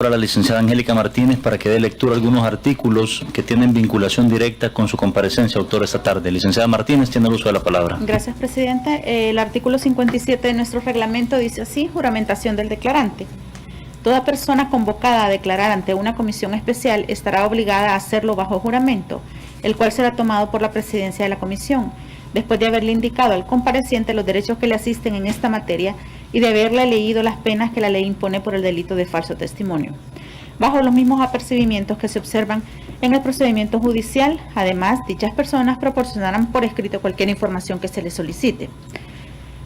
A la licenciada Angélica Martínez para que dé lectura a algunos artículos que tienen vinculación directa con su comparecencia, autor, esta tarde. Licenciada Martínez, tiene el uso de la palabra. Gracias, presidenta. El artículo 57 de nuestro reglamento dice así: juramentación del declarante. Toda persona convocada a declarar ante una comisión especial estará obligada a hacerlo bajo juramento, el cual será tomado por la presidencia de la comisión, después de haberle indicado al compareciente los derechos que le asisten en esta materia y de haberle leído las penas que la ley impone por el delito de falso testimonio, bajo los mismos apercibimientos que se observan en el procedimiento judicial. Además, dichas personas proporcionarán por escrito cualquier información que se les solicite.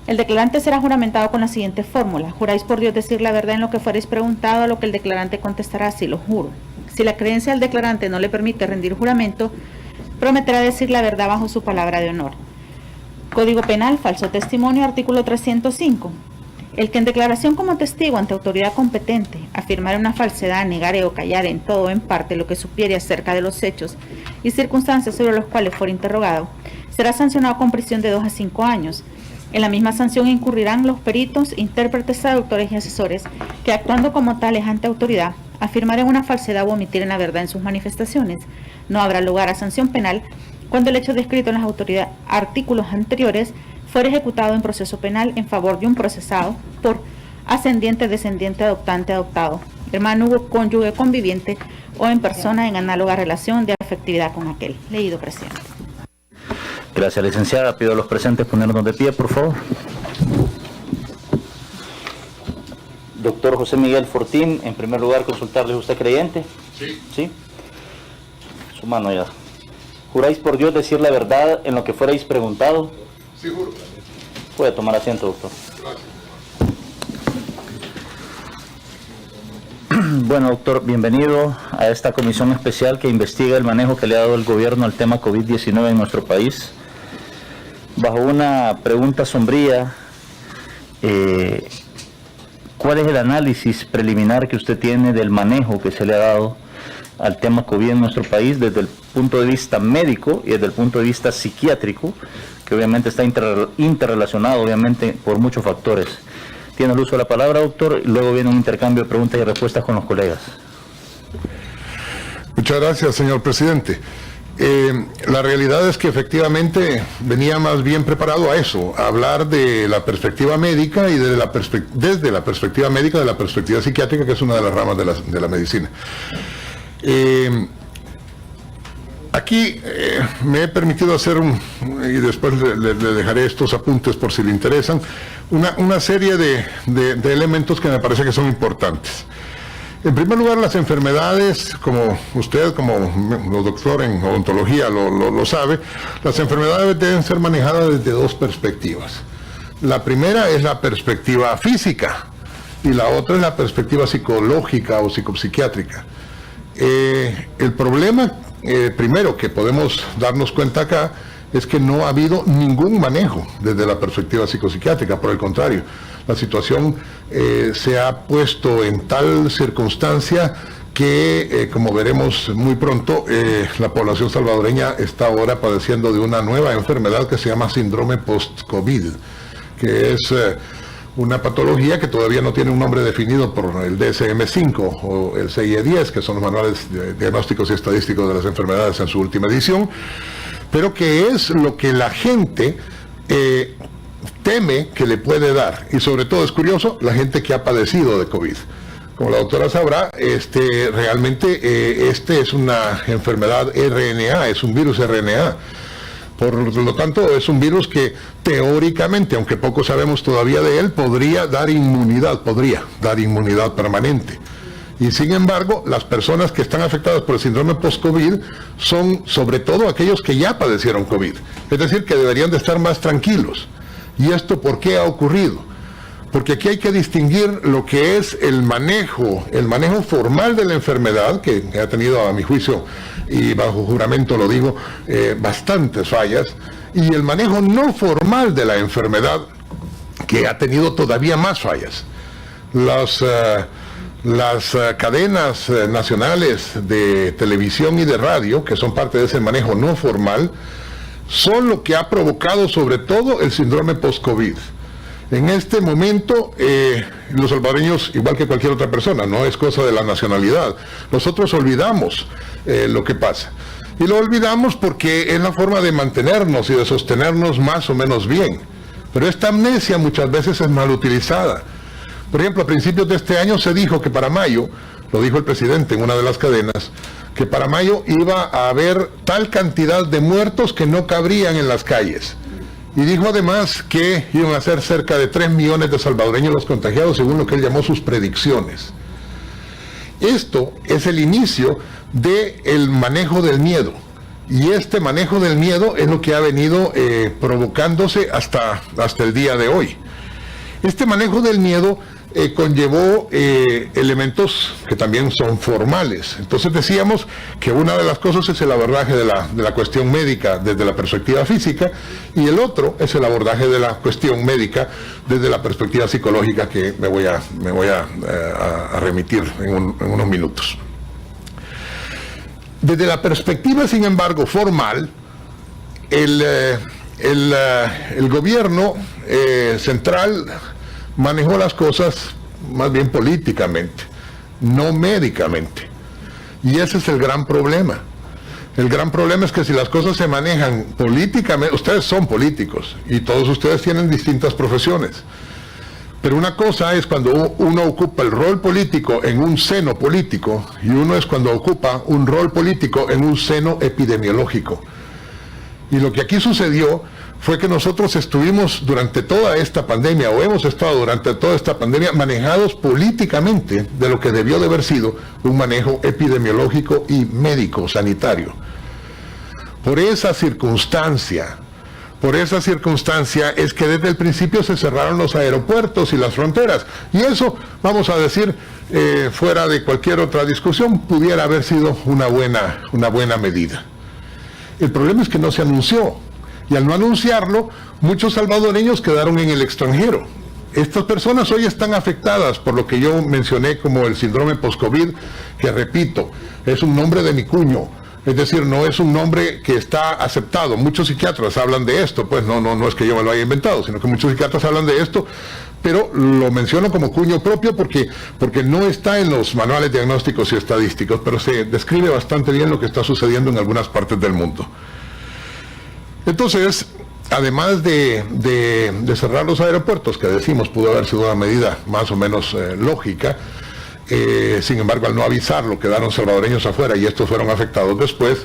El declarante será juramentado con la siguiente fórmula: juráis por Dios decir la verdad en lo que fuereis preguntado, a lo que el declarante contestará: sí lo juro. Si la creencia del declarante no le permite rendir juramento, prometerá decir la verdad bajo su palabra de honor. Código Penal, falso testimonio, artículo 305. El que en declaración como testigo ante autoridad competente afirmare una falsedad, negare o callare en todo o en parte lo que supiere acerca de los hechos y circunstancias sobre los cuales fuera interrogado, será sancionado con prisión de 2 a 5 años. En la misma sanción incurrirán los peritos, intérpretes, traductores y asesores que, actuando como tales ante autoridad, afirmaren una falsedad o omitiren la verdad en sus manifestaciones. No habrá lugar a sanción penal cuando el hecho descrito en los artículos anteriores fuera ejecutado en proceso penal en favor de un procesado por ascendiente, descendiente, adoptante, adoptado, hermano, cónyuge, conviviente o en persona en análoga relación de afectividad con aquel. Leído, presidente. Gracias, licenciada. Pido a los presentes ponernos de pie, por favor. Doctor José Miguel Fortín, en primer lugar, consultarle: ¿usted creyente? Sí. ¿Sí? Su mano ya. ¿Juráis por Dios decir la verdad en lo que fuerais preguntado? Sí, juro. Puede tomar asiento, doctor. Gracias. Bueno, doctor, bienvenido a esta comisión especial que investiga el manejo que le ha dado el gobierno al tema COVID-19 en nuestro país. Bajo una pregunta sombría, ¿cuál es el análisis preliminar que usted tiene del manejo que se le ha dado al tema COVID en nuestro país desde el punto de vista médico y desde el punto de vista psiquiátrico, que obviamente está interrelacionado, obviamente, por muchos factores? Tiene el uso de la palabra, doctor, y luego viene un intercambio de preguntas y respuestas con los colegas. Muchas gracias, señor presidente. La realidad es que efectivamente venía más bien preparado a eso, a hablar de la perspectiva médica y desde la perspectiva médica, de la perspectiva psiquiátrica, que es una de las ramas de la medicina. Aquí me he permitido hacer y después le dejaré estos apuntes por si le interesan, una serie de elementos que me parece que son importantes. En primer lugar, las enfermedades, como usted, como doctor en odontología lo sabe, las enfermedades deben ser manejadas desde dos perspectivas. La primera es la perspectiva física y la otra es la perspectiva psicológica o psicopsiquiátrica. El problema primero que podemos darnos cuenta acá es que no ha habido ningún manejo desde la perspectiva psicopsiquiátrica. Por el contrario, la situación se ha puesto en tal circunstancia que, como veremos muy pronto, la población salvadoreña está ahora padeciendo de una nueva enfermedad que se llama síndrome post-COVID, que es una patología que todavía no tiene un nombre definido por el DSM-5 o el CIE-10, que son los manuales diagnósticos y estadísticos de las enfermedades en su última edición, pero que es lo que la gente teme que le puede dar, y sobre todo es curioso, la gente que ha padecido de COVID. Como la doctora sabrá, realmente es una enfermedad RNA, es un virus RNA. Por lo tanto, es un virus que teóricamente, aunque poco sabemos todavía de él, podría dar inmunidad permanente. Y sin embargo, las personas que están afectadas por el síndrome post-COVID son sobre todo aquellos que ya padecieron COVID. Es decir, que deberían de estar más tranquilos. ¿Y esto por qué ha ocurrido? Porque aquí hay que distinguir lo que es el manejo formal de la enfermedad, que ha tenido, a mi juicio, y bajo juramento lo digo, bastantes fallas, y el manejo no formal de la enfermedad, que ha tenido todavía más fallas. Las cadenas nacionales de televisión y de radio, que son parte de ese manejo no formal, son lo que ha provocado sobre todo el síndrome post-COVID. En este momento, los salvadoreños, igual que cualquier otra persona, no es cosa de la nacionalidad. Nosotros olvidamos lo que pasa. Y lo olvidamos porque es la forma de mantenernos y de sostenernos más o menos bien. Pero esta amnesia muchas veces es mal utilizada. Por ejemplo, a principios de este año se dijo que para mayo, lo dijo el presidente en una de las cadenas, que para mayo iba a haber tal cantidad de muertos que no cabrían en las calles. Y dijo además que iban a ser cerca de 3 millones de salvadoreños los contagiados, según lo que él llamó sus predicciones. Esto es el inicio del manejo del miedo. Y este manejo del miedo es lo que ha venido provocándose hasta el día de hoy. Este manejo del miedo conllevó elementos que también son formales. Entonces decíamos que una de las cosas es el abordaje de la cuestión médica desde la perspectiva física, y el otro es el abordaje de la cuestión médica desde la perspectiva psicológica, que me voy a remitir en unos minutos. Desde la perspectiva, sin embargo, formal, el gobierno central manejó las cosas más bien políticamente, no médicamente. Y ese es el gran problema. El gran problema es que si las cosas se manejan políticamente, ustedes son políticos y todos ustedes tienen distintas profesiones. Pero una cosa es cuando uno ocupa el rol político en un seno político, y uno es cuando ocupa un rol político en un seno epidemiológico. Y lo que aquí sucedió fue que nosotros estuvimos durante toda esta pandemia, o hemos estado durante toda esta pandemia, manejados políticamente de lo que debió de haber sido un manejo epidemiológico y médico, sanitario. Por esa circunstancia es que desde el principio se cerraron los aeropuertos y las fronteras. Y eso, vamos a decir, fuera de cualquier otra discusión, pudiera haber sido una buena medida. El problema es que no se anunció. Y al no anunciarlo, muchos salvadoreños quedaron en el extranjero. Estas personas hoy están afectadas por lo que yo mencioné como el síndrome post-COVID, que repito, es un nombre de mi cuño. Es decir, no es un nombre que está aceptado. Muchos psiquiatras hablan de esto, pues no es que yo me lo haya inventado, sino que muchos psiquiatras hablan de esto, pero lo menciono como cuño propio porque no está en los manuales diagnósticos y estadísticos, pero se describe bastante bien lo que está sucediendo en algunas partes del mundo. Entonces, además de cerrar los aeropuertos, que decimos pudo haber sido una medida más o menos lógica, sin embargo, al no avisarlo, quedaron salvadoreños afuera y estos fueron afectados después.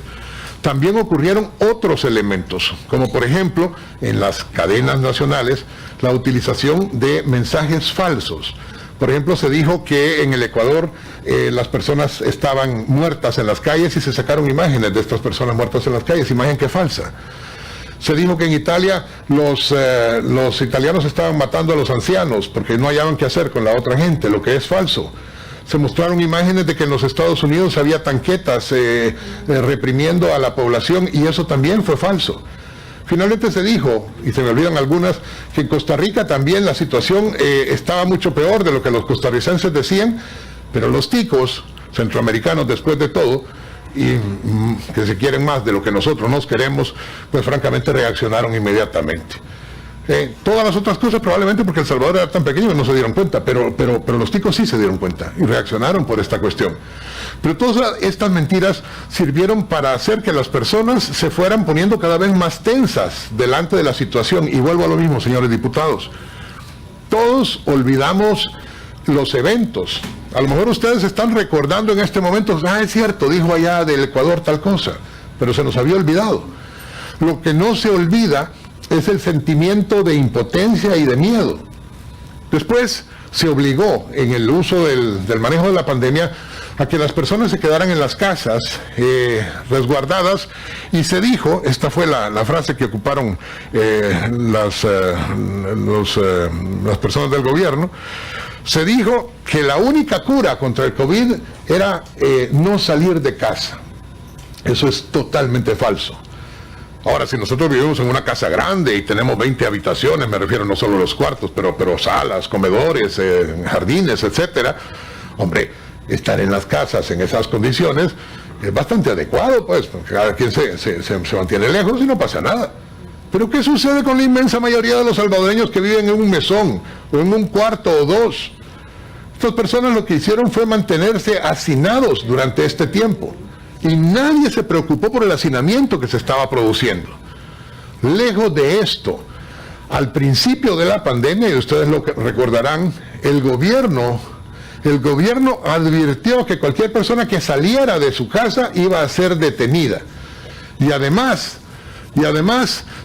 También ocurrieron otros elementos, como por ejemplo, en las cadenas nacionales, la utilización de mensajes falsos. Por ejemplo, se dijo que en el Ecuador las personas estaban muertas en las calles y se sacaron imágenes de estas personas muertas en las calles, imagen que es falsa. Se dijo que en Italia los italianos estaban matando a los ancianos porque no hallaban qué hacer con la otra gente, lo que es falso. Se mostraron imágenes de que en los Estados Unidos había tanquetas reprimiendo a la población, y eso también fue falso. Finalmente se dijo, y se me olvidan algunas, que en Costa Rica también la situación estaba mucho peor de lo que los costarricenses decían, pero los ticos centroamericanos, después de todo, y que se quieren más de lo que nosotros nos queremos, pues francamente reaccionaron inmediatamente. Todas las otras cosas probablemente porque El Salvador era tan pequeño que no se dieron cuenta, pero los ticos sí se dieron cuenta y reaccionaron por esta cuestión. Pero todas estas mentiras sirvieron para hacer que las personas se fueran poniendo cada vez más tensas delante de la situación. Y vuelvo a lo mismo, señores diputados. Todos olvidamos los eventos. A lo mejor ustedes están recordando en este momento, es cierto, dijo allá del Ecuador tal cosa, pero se nos había olvidado. Lo que no se olvida es el sentimiento de impotencia y de miedo. Después se obligó en el uso del manejo de la pandemia a que las personas se quedaran en las casas resguardadas, y se dijo, esta fue la frase que ocuparon las personas del gobierno, se dijo que la única cura contra el COVID era no salir de casa. Eso es totalmente falso. Ahora, si nosotros vivimos en una casa grande y tenemos 20 habitaciones, me refiero no solo a los cuartos, pero salas, comedores, jardines, etcétera, hombre, estar en las casas en esas condiciones es bastante adecuado, pues, porque cada quien se mantiene lejos y no pasa nada. Pero ¿qué sucede con la inmensa mayoría de los salvadoreños que viven en un mesón, o en un cuarto o dos? Estas personas lo que hicieron fue mantenerse hacinados durante este tiempo. Y nadie se preocupó por el hacinamiento que se estaba produciendo. Lejos de esto, al principio de la pandemia, y ustedes lo recordarán, el gobierno advirtió que cualquier persona que saliera de su casa iba a ser detenida. Y además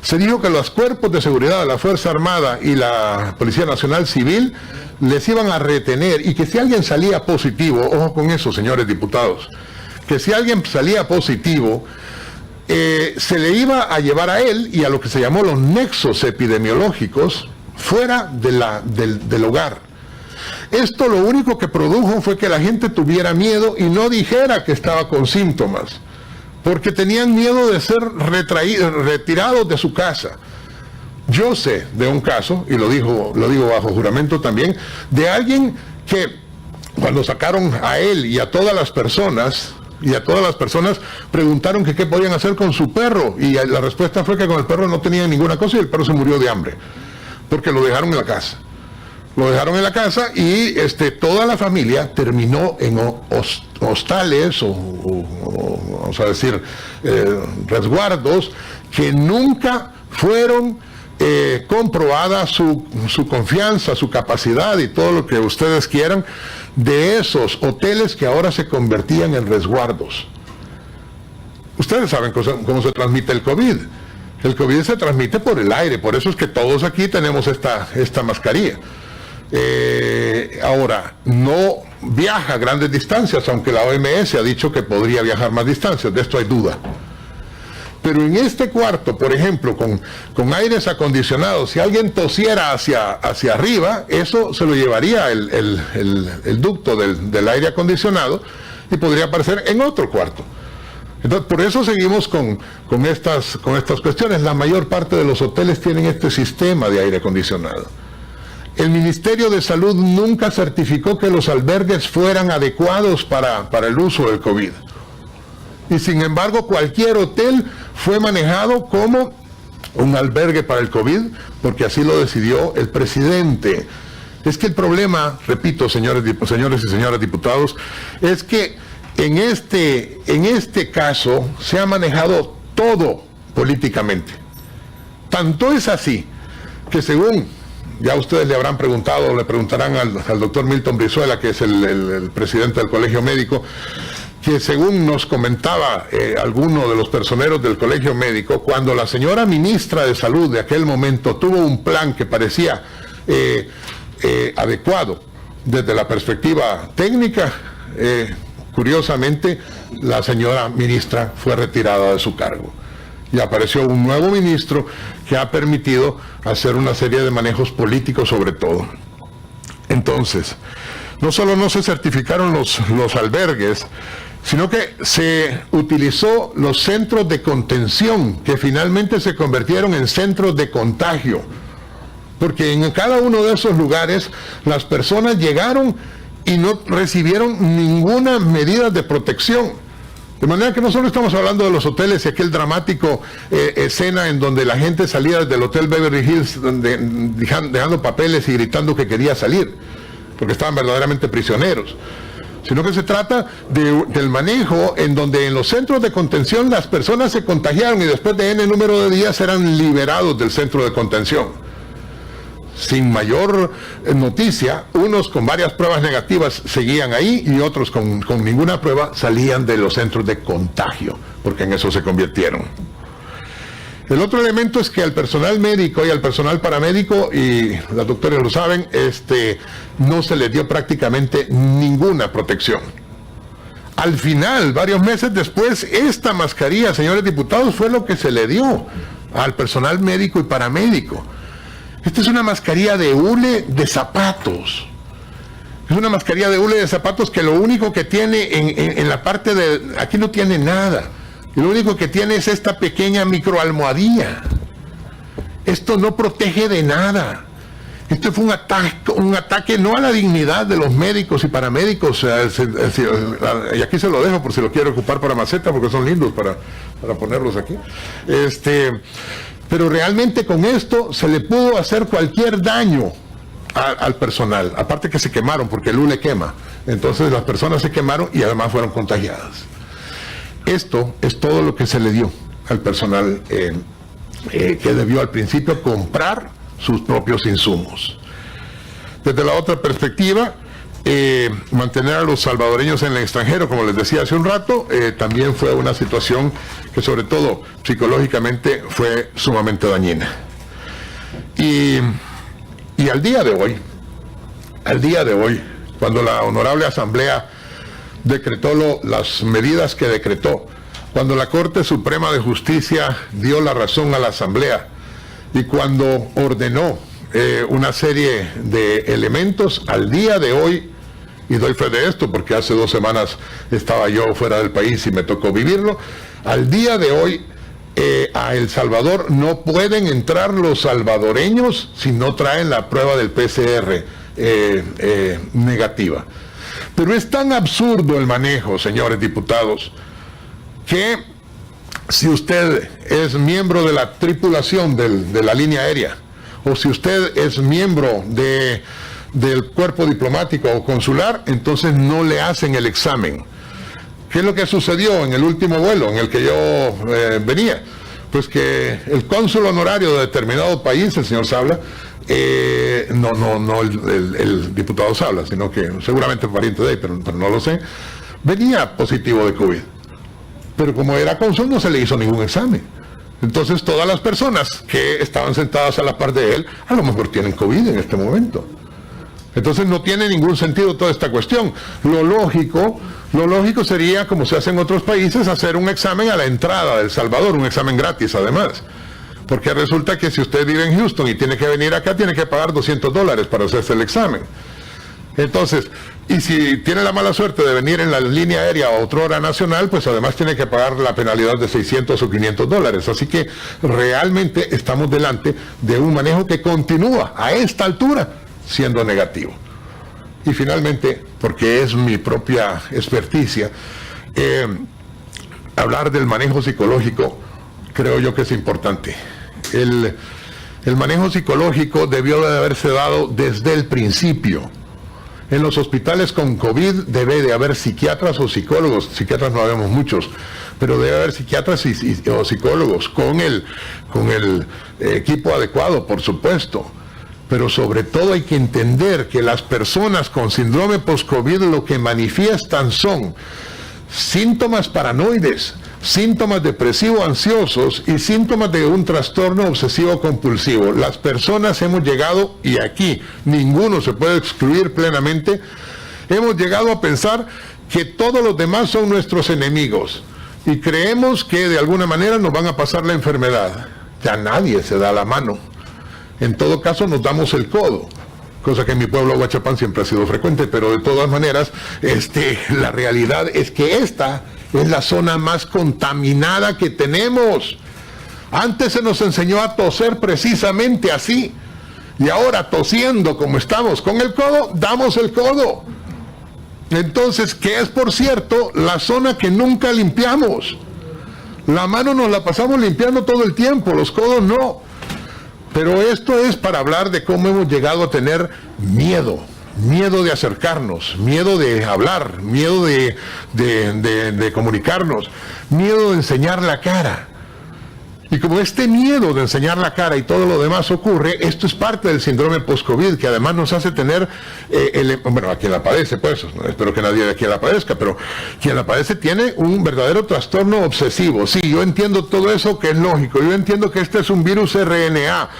se dijo que los cuerpos de seguridad de la Fuerza Armada y la Policía Nacional Civil les iban a retener, y que si alguien salía positivo, ojo con eso, señores diputados, que si alguien salía positivo, se le iba a llevar a él y a lo que se llamó los nexos epidemiológicos fuera del hogar. Esto lo único que produjo fue que la gente tuviera miedo y no dijera que estaba con síntomas, porque tenían miedo de ser retirados de su casa. Yo sé de un caso, y lo digo bajo juramento también, de alguien que cuando sacaron a él y a todas las personas preguntaron que qué podían hacer con su perro, y la respuesta fue que con el perro no tenían ninguna cosa y el perro se murió de hambre, porque lo dejaron en la casa. Lo dejaron en la casa y toda la familia terminó en hostales vamos a decir, resguardos que nunca fueron comprobada su confianza, su capacidad y todo lo que ustedes quieran de esos hoteles que ahora se convertían en resguardos. Ustedes saben cómo se transmite el COVID. El COVID se transmite por el aire, por eso es que todos aquí tenemos esta mascarilla. Ahora, no viaja a grandes distancias, aunque la OMS ha dicho que podría viajar más distancias, de esto hay duda. Pero en este cuarto, por ejemplo, con aires acondicionados, si alguien tosiera hacia arriba, eso se lo llevaría el ducto del aire acondicionado y podría aparecer en otro cuarto. Entonces, por eso seguimos con estas cuestiones. La mayor parte de los hoteles tienen este sistema de aire acondicionado. El Ministerio de Salud nunca certificó que los albergues fueran adecuados para el uso del COVID. Y sin embargo, cualquier hotel fue manejado como un albergue para el COVID, porque así lo decidió el presidente. Es que el problema, repito, señores y señoras diputados, es que en este caso se ha manejado todo políticamente. Tanto es así que según, ya ustedes le habrán preguntado, o le preguntarán al doctor Milton Brizuela, que es el presidente del Colegio Médico, que según nos comentaba alguno de los personeros del Colegio Médico, cuando la señora ministra de Salud de aquel momento tuvo un plan que parecía adecuado desde la perspectiva técnica, curiosamente la señora ministra fue retirada de su cargo y apareció un nuevo ministro que ha permitido hacer una serie de manejos políticos sobre todo. Entonces, no solo no se certificaron los albergues, sino que se utilizó los centros de contención, que finalmente se convirtieron en centros de contagio, porque en cada uno de esos lugares las personas llegaron y no recibieron ninguna medida de protección. De manera que no solo estamos hablando de los hoteles y aquel dramático escena en donde la gente salía del Hotel Beverly Hills dejando papeles y gritando que quería salir, porque estaban verdaderamente prisioneros, sino que se trata del manejo en donde en los centros de contención las personas se contagiaron y después de N número de días eran liberados del centro de contención. Sin mayor noticia, unos con varias pruebas negativas seguían ahí y otros con ninguna prueba salían de los centros de contagio, porque en eso se convirtieron. El otro elemento es que al personal médico y al personal paramédico, y las doctoras lo saben, no se les dio prácticamente ninguna protección. Al final, varios meses después, esta mascarilla, señores diputados, fue lo que se le dio al personal médico y paramédico. Esta es una mascarilla de hule de zapatos. Es una mascarilla de hule de zapatos que lo único que tiene en la parte de... Aquí no tiene nada. Y lo único que tiene es esta pequeña microalmohadilla. Esto no protege de nada. Esto fue un ataque no a la dignidad de los médicos y paramédicos. Y aquí se lo dejo por si lo quiere ocupar para maceta, porque son lindos para ponerlos aquí. Pero realmente con esto se le pudo hacer cualquier daño al personal, aparte que se quemaron, porque el hule quema. Entonces las personas se quemaron y además fueron contagiadas. Esto es todo lo que se le dio al personal que debió al principio comprar sus propios insumos. Desde la otra perspectiva, mantener a los salvadoreños en el extranjero, como les decía hace un rato, también fue una situación que sobre todo psicológicamente fue sumamente dañina. Y al día de hoy, cuando la Honorable Asamblea decretó las medidas que decretó, cuando la Corte Suprema de Justicia dio la razón a la Asamblea y cuando ordenó una serie de elementos, al día de hoy, y doy fe de esto porque hace 2 semanas estaba yo fuera del país y me tocó vivirlo, al día de hoy a El Salvador no pueden entrar los salvadoreños si no traen la prueba del PCR negativa. Pero es tan absurdo el manejo, señores diputados, que si usted es miembro de la tripulación de la línea aérea, o si usted es miembro del cuerpo diplomático o consular, entonces no le hacen el examen. ¿Qué es lo que sucedió en el último vuelo en el que yo venía? Pues que el cónsul honorario de determinado país, el señor Sabla, no el diputado Sabla, sino que seguramente pariente de él, pero no lo sé, venía positivo de COVID. Pero como era cónsul no se le hizo ningún examen. Entonces todas las personas que estaban sentadas a la par de él, a lo mejor tienen COVID en este momento. Entonces no tiene ningún sentido toda esta cuestión. Lo lógico sería, como se hace en otros países, hacer un examen a la entrada de El Salvador, un examen gratis además. Porque resulta que si usted vive en Houston y tiene que venir acá, tiene que pagar $200 para hacerse el examen. Entonces, y si tiene la mala suerte de venir en la línea aérea o otrora nacional, pues además tiene que pagar la penalidad de $600 o $500. Así que realmente estamos delante de un manejo que continúa a esta altura siendo negativo. Y finalmente, porque es mi propia experticia, hablar del manejo psicológico creo yo que es importante. El manejo psicológico debió de haberse dado desde el principio. En los hospitales con COVID debe de haber psiquiatras o psicólogos, psiquiatras no habemos muchos, pero debe haber psiquiatras o psicólogos con el equipo adecuado, por supuesto. Pero sobre todo hay que entender que las personas con síndrome post-COVID lo que manifiestan son síntomas paranoides, síntomas depresivos ansiosos y síntomas de un trastorno obsesivo compulsivo. Las personas hemos llegado, y aquí ninguno se puede excluir plenamente, hemos llegado a pensar que todos los demás son nuestros enemigos y creemos que de alguna manera nos van a pasar la enfermedad. Ya nadie se da la mano. En todo caso nos damos el codo, cosa que en mi pueblo Huachapán siempre ha sido frecuente, pero de todas maneras, la realidad es que esta es la zona más contaminada que tenemos. Antes se nos enseñó a toser precisamente así, y ahora tosiendo como estamos con el codo, damos el codo. Entonces, que es por cierto la zona que nunca limpiamos. La mano nos la pasamos limpiando todo el tiempo, los codos no. Pero esto es para hablar de cómo hemos llegado a tener miedo de acercarnos, miedo de hablar, miedo de comunicarnos, miedo de enseñar la cara. Y como este miedo de enseñar la cara y todo lo demás ocurre, esto es parte del síndrome post-COVID, que además nos hace tener, bueno, a quien la padece, pues, no espero que nadie de aquí la padezca, pero quien la padece tiene un verdadero trastorno obsesivo. Sí, yo entiendo todo eso, que es lógico. Yo entiendo que este es un virus RNA,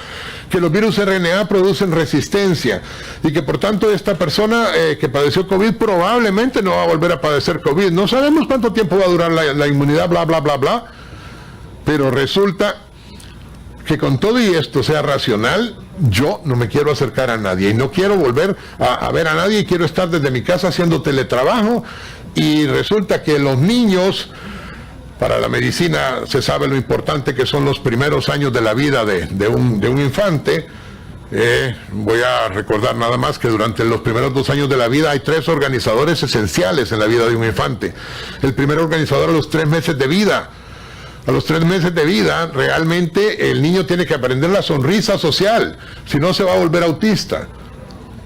que los virus RNA producen resistencia y que por tanto esta persona que padeció COVID probablemente no va a volver a padecer COVID. No sabemos cuánto tiempo va a durar la inmunidad, bla, bla, bla, bla. Pero resulta que con todo y esto sea racional, yo no me quiero acercar a nadie y no quiero volver a ver a nadie y quiero estar desde mi casa haciendo teletrabajo. Y resulta que los niños, para la medicina se sabe lo importante que son los primeros años de la vida de un infante. Voy a recordar nada más que durante los primeros 2 años de la vida hay 3 organizadores esenciales en la vida de un infante. El primer organizador a los 3 meses de vida. A los 3 meses de vida, realmente el niño tiene que aprender la sonrisa social, si no se va a volver autista.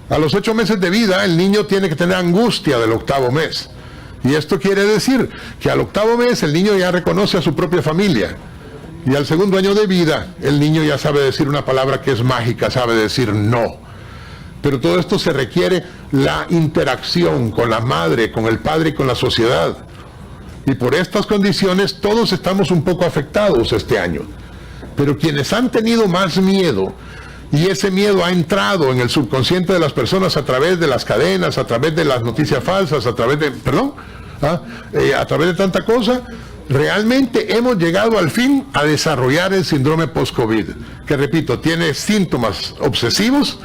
A los 8 meses de vida, el niño tiene que tener angustia del 8º mes. Y esto quiere decir que al 8º mes el niño ya reconoce a su propia familia. Y al 2º año de vida, el niño ya sabe decir una palabra que es mágica, sabe decir no. Pero todo esto se requiere la interacción con la madre, con el padre y con la sociedad. Y por estas condiciones todos estamos un poco afectados este año. Pero quienes han tenido más miedo, y ese miedo ha entrado en el subconsciente de las personas a través de las cadenas, a través de las noticias falsas, a través de tanta cosa, realmente hemos llegado al fin a desarrollar el síndrome post-COVID, que repito, tiene síntomas obsesivos,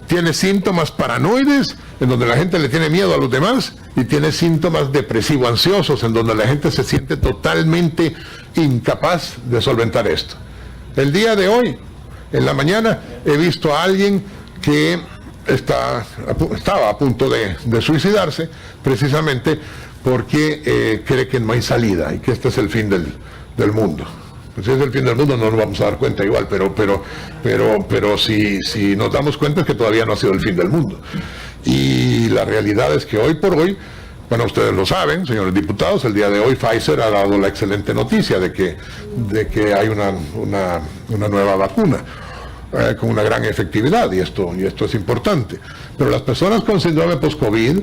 tiene síntomas paranoides, en donde la gente le tiene miedo a los demás, y tiene síntomas depresivo-ansiosos, en donde la gente se siente totalmente incapaz de solventar esto. El día de hoy, en la mañana, he visto a alguien que estaba a punto de suicidarse, precisamente porque cree que no hay salida y que este es el fin del mundo. Pues si es el fin del mundo no nos vamos a dar cuenta igual, pero si nos damos cuenta es que todavía no ha sido el fin del mundo. Y la realidad es que hoy por hoy, bueno, ustedes lo saben, señores diputados, el día de hoy Pfizer ha dado la excelente noticia de que hay una nueva vacuna con una gran efectividad, y esto es importante. Pero las personas con síndrome post-COVID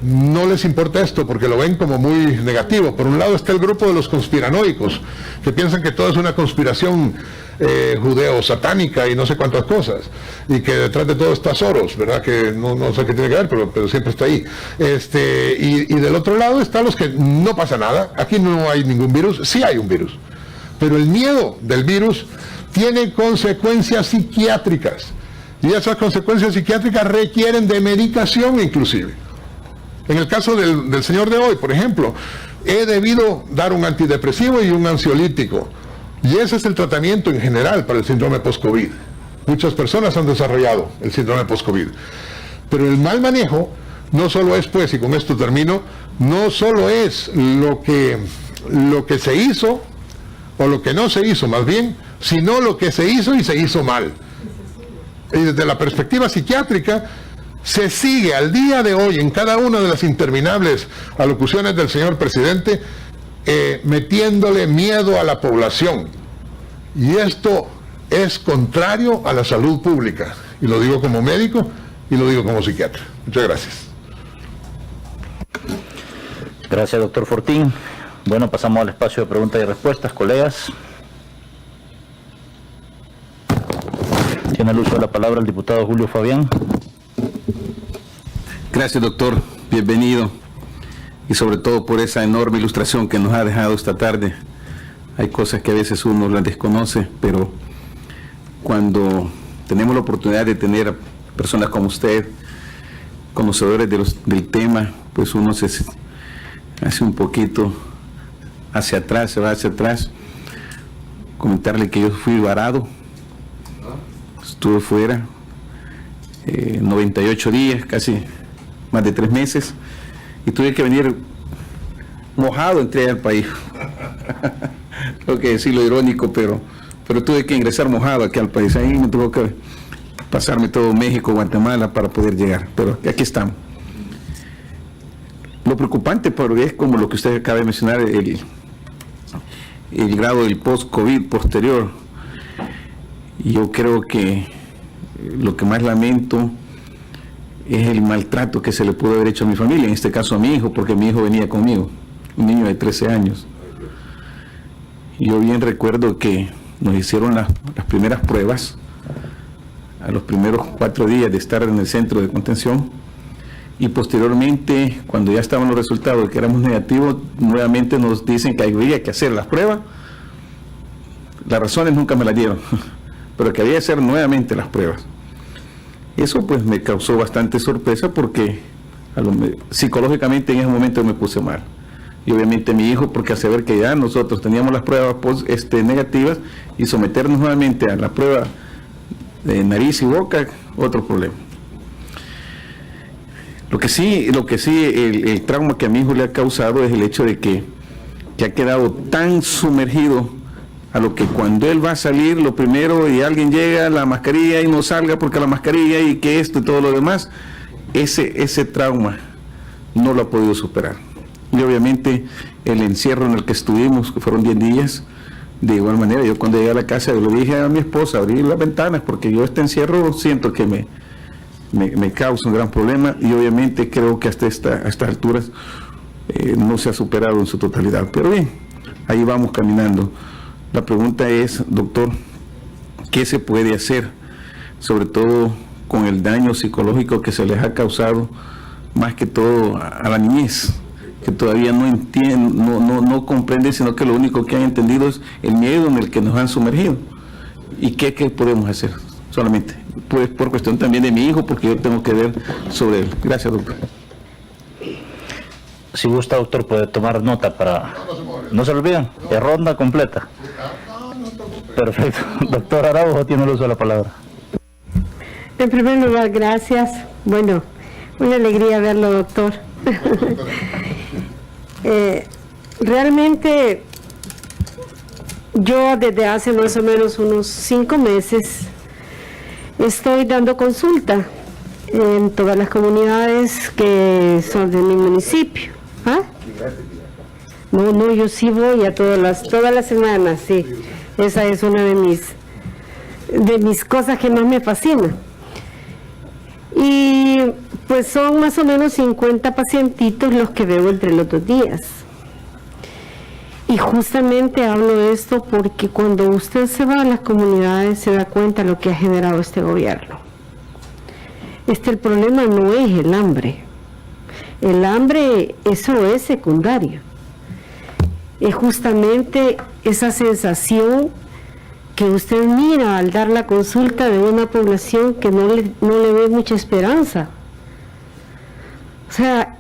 no les importa esto porque lo ven como muy negativo. Por un lado está el grupo de los conspiranoicos, que piensan que todo es una conspiración judeo-satánica y no sé cuántas cosas, y que detrás de todo está Soros, ¿verdad? Que no sé qué tiene que ver, pero siempre está ahí. Y del otro lado están los que no pasa nada, aquí no hay ningún virus, sí hay un virus, pero el miedo del virus tiene consecuencias psiquiátricas, y esas consecuencias psiquiátricas requieren de medicación inclusive. En el caso del señor de hoy, por ejemplo, he debido dar un antidepresivo y un ansiolítico, y ese es el tratamiento en general para el síndrome post-COVID. Muchas personas han desarrollado el síndrome post-COVID, pero el mal manejo no solo es, pues, y con esto termino, no solo es lo que se hizo, o lo que no se hizo más bien, sino lo que se hizo y se hizo mal. Y desde la perspectiva psiquiátrica, se sigue al día de hoy en cada una de las interminables alocuciones del señor presidente metiéndole miedo a la población, y esto es contrario a la salud pública, y lo digo como médico y lo digo como psiquiatra. Muchas gracias. Gracias, doctor Fortín. Bueno, pasamos al espacio de preguntas y respuestas, colegas. Tiene el uso de la palabra el diputado Julio Fabián. Gracias, doctor. Bienvenido. Y sobre todo por esa enorme ilustración que nos ha dejado esta tarde. Hay cosas que a veces uno las desconoce, pero cuando tenemos la oportunidad de tener personas como usted, conocedores del tema, pues uno se hace un poquito hacia atrás, se va hacia atrás. Comentarle que yo fui varado, estuve fuera 98 días, casi más de 3 meses, y tuve que venir mojado, entré al país. Tengo que decirlo irónico, pero tuve que ingresar mojado aquí al país. Ahí me tuvo que pasarme todo México, Guatemala para poder llegar, pero aquí estamos. Lo preocupante, pero es como lo que usted acaba de mencionar, el grado del post-COVID posterior. Yo creo que lo que más lamento es el maltrato que se le pudo haber hecho a mi familia, en este caso a mi hijo, porque mi hijo venía conmigo, un niño de 13 años. Yo bien recuerdo que nos hicieron las primeras pruebas a los primeros 4 días de estar en el centro de contención, y posteriormente, cuando ya estaban los resultados, que éramos negativos, nuevamente nos dicen que había que hacer las pruebas. Las razones nunca me las dieron, pero que había que hacer nuevamente las pruebas. Eso pues me causó bastante sorpresa, porque psicológicamente en ese momento me puse mal. Y obviamente mi hijo, porque al saber que ya nosotros teníamos las pruebas negativas, y someternos nuevamente a la prueba de nariz y boca, otro problema. Lo que sí, el trauma que a mi hijo le ha causado es el hecho de que que ha quedado tan sumergido a lo que cuando él va a salir, lo primero, y alguien llega, la mascarilla y no salga porque la mascarilla y que esto y todo lo demás, ese trauma no lo ha podido superar. Y obviamente el encierro en el que estuvimos, que fueron 10 días, de igual manera, yo cuando llegué a la casa, yo le dije a mi esposa, abrir las ventanas, porque yo este encierro siento que me causa un gran problema, y obviamente creo que hasta estas alturas no se ha superado en su totalidad. Pero bien, ahí vamos caminando. La pregunta es, doctor, ¿qué se puede hacer? Sobre todo con el daño psicológico que se les ha causado, más que todo a la niñez, que todavía no entiende, no comprende, sino que lo único que han entendido es el miedo en el que nos han sumergido. ¿Y qué podemos hacer? Solamente, pues por cuestión también de mi hijo, porque yo tengo que ver sobre él. Gracias, doctor. Si gusta, doctor, puede tomar nota para... No se olviden, es ronda completa. Perfecto. Doctor Araujo, tiene el uso de la palabra. En primer lugar, gracias. Bueno, una alegría verlo, doctor. Realmente, yo desde hace más o menos unos 5 meses estoy dando consulta en todas las comunidades que son de mi municipio. ¿Ah? No, yo sí voy a todas las semanas, sí. Esa es una de mis cosas que más me fascina. Y pues son más o menos 50 pacientitos los que veo entre los 2 días. Y justamente hablo de esto porque cuando usted se va a las comunidades se da cuenta de lo que ha generado este gobierno. El problema no es el hambre. El hambre, eso es secundario. Es justamente esa sensación que usted mira al dar la consulta de una población que no le ve mucha esperanza. O sea,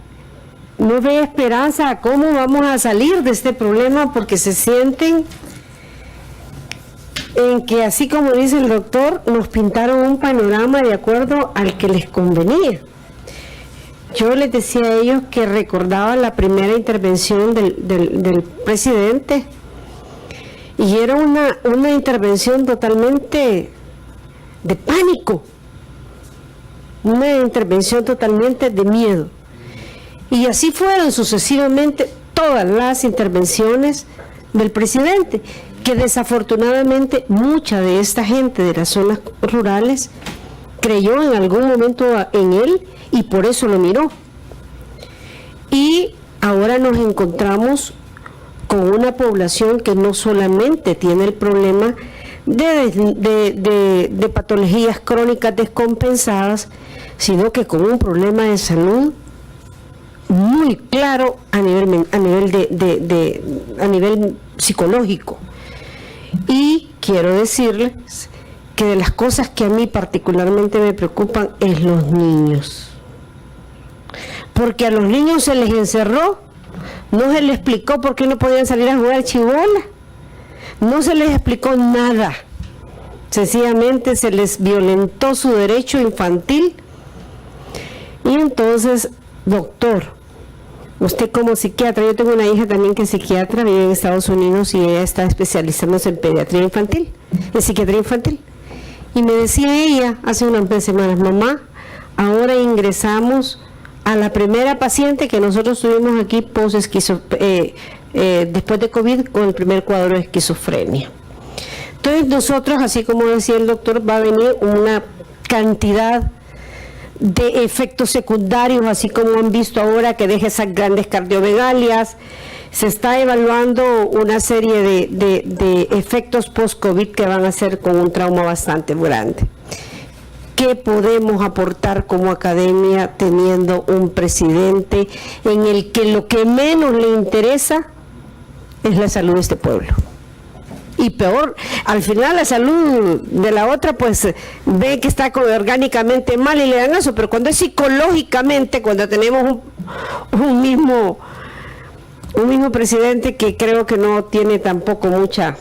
no ve esperanza a cómo vamos a salir de este problema, porque se sienten en que, así como dice el doctor, nos pintaron un panorama de acuerdo al que les convenía. Yo les decía a ellos que recordaba la primera intervención del presidente, y era una intervención totalmente de pánico, una intervención totalmente de miedo. Y así fueron sucesivamente todas las intervenciones del presidente, que desafortunadamente mucha de esta gente de las zonas rurales creyó en algún momento en él y por eso lo miró. Y ahora nos encontramos con una población que no solamente tiene el problema de patologías crónicas descompensadas, sino que con un problema de salud muy claro a nivel psicológico. Y quiero decirles que de las cosas que a mí particularmente me preocupan es los niños, porque a los niños se les encerró, no se les explicó por qué no podían salir a jugar chibola, no se les explicó nada, sencillamente se les violentó su derecho infantil. Y entonces, doctor, usted como psiquiatra, yo tengo una hija también que es psiquiatra, vive en Estados Unidos y ella está especializándose en pediatría infantil, en psiquiatría infantil. Y me decía ella hace unas semanas, mamá, ahora ingresamos a la primera paciente que nosotros tuvimos aquí después de COVID con el primer cuadro de esquizofrenia. Entonces nosotros, así como decía el doctor, va a venir una cantidad de efectos secundarios, así como han visto ahora, que deja esas grandes cardiomegalias. Se está evaluando una serie de efectos post-COVID que van a ser con un trauma bastante grande. ¿Qué podemos aportar como academia teniendo un presidente en el que lo que menos le interesa es la salud de este pueblo? Y peor, al final la salud de la otra pues ve que está orgánicamente mal y le dan eso, pero cuando es psicológicamente, cuando tenemos un mismo presidente que creo que no tiene tampoco mucha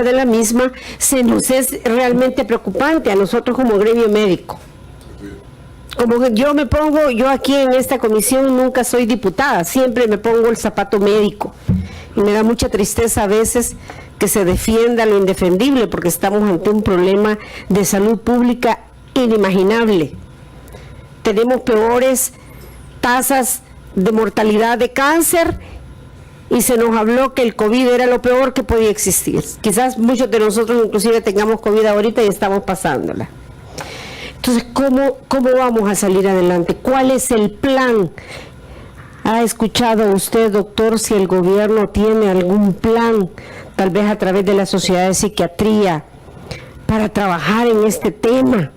de la misma, se nos es realmente preocupante a nosotros como gremio médico. como que yo aquí en esta comisión nunca soy diputada, siempre me pongo el zapato médico. Y me da mucha tristeza a veces que se defienda lo indefendible, porque estamos ante un problema de salud pública inimaginable. Tenemos peores tasas de mortalidad de cáncer y se nos habló que el COVID era lo peor que podía existir. Quizás muchos de nosotros inclusive tengamos COVID ahorita y estamos pasándola. Entonces, ¿cómo vamos a salir adelante? ¿Cuál es el plan? ¿Ha escuchado usted, doctor, si el gobierno tiene algún plan, tal vez a través de la Sociedad de Psiquiatría, para trabajar en este tema,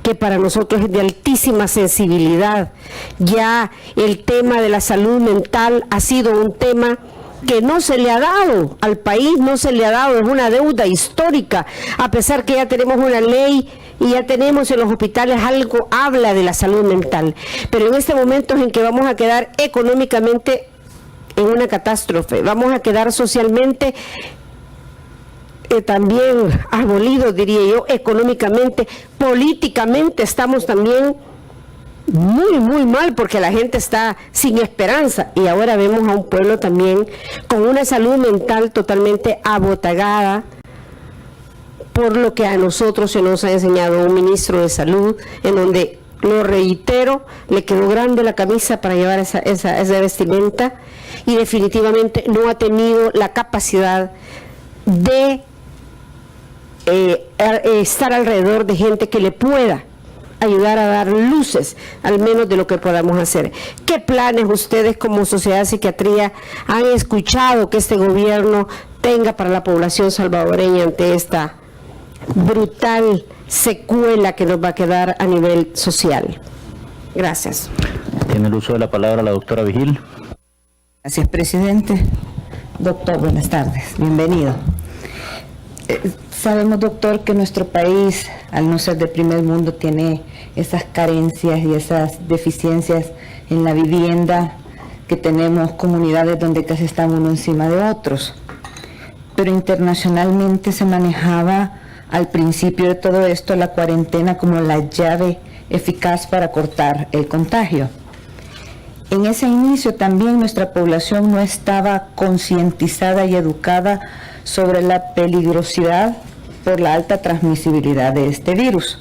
que para nosotros es de altísima sensibilidad? Ya el tema de la salud mental ha sido un tema que no se le ha dado al país, no se le ha dado, es una deuda histórica, a pesar que ya tenemos una ley y ya tenemos en los hospitales algo, habla de la salud mental, pero en este momento es en que vamos a quedar económicamente en una catástrofe, vamos a quedar socialmente también abolidos, diría yo, económicamente, políticamente estamos también muy mal, porque la gente está sin esperanza, y ahora vemos a un pueblo también con una salud mental totalmente abotagada por lo que a nosotros se nos ha enseñado un ministro de salud, en donde, lo reitero, le quedó grande la camisa para llevar esa vestimenta, y definitivamente no ha tenido la capacidad de estar alrededor de gente que le pueda ayudar a dar luces, al menos de lo que podamos hacer. ¿Qué planes ustedes como Sociedad de Psiquiatría han escuchado que este gobierno tenga para la población salvadoreña ante esta brutal secuela que nos va a quedar a nivel social? Gracias. Tiene el uso de la palabra la doctora Vigil. Gracias, presidente. Doctor, buenas tardes. Bienvenido. Sabemos, doctor, que nuestro país, al no ser de primer mundo, tiene esas carencias y esas deficiencias en la vivienda, que tenemos comunidades donde casi están uno encima de otros. Pero internacionalmente se manejaba al principio de todo esto la cuarentena como la llave eficaz para cortar el contagio. En ese inicio también nuestra población no estaba concientizada y educada sobre la peligrosidad por la alta transmisibilidad de este virus.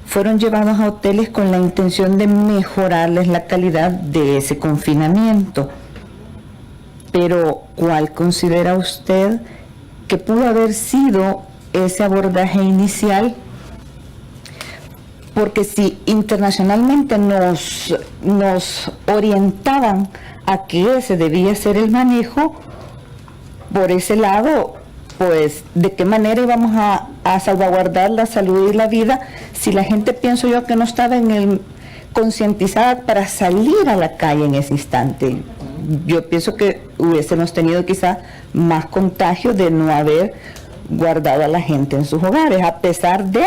Fueron llevados a hoteles con la intención de mejorarles la calidad de ese confinamiento. Pero, ¿cuál considera usted que pudo haber sido ese abordaje inicial? Porque si internacionalmente nos orientaban a que ese debía ser el manejo, por ese lado, pues, ¿de qué manera íbamos a salvaguardar la salud y la vida si la gente, pienso yo, que no estaba concientizada para salir a la calle en ese instante? Yo pienso que hubiésemos tenido quizá más contagio de no haber guardado a la gente en sus hogares, a pesar de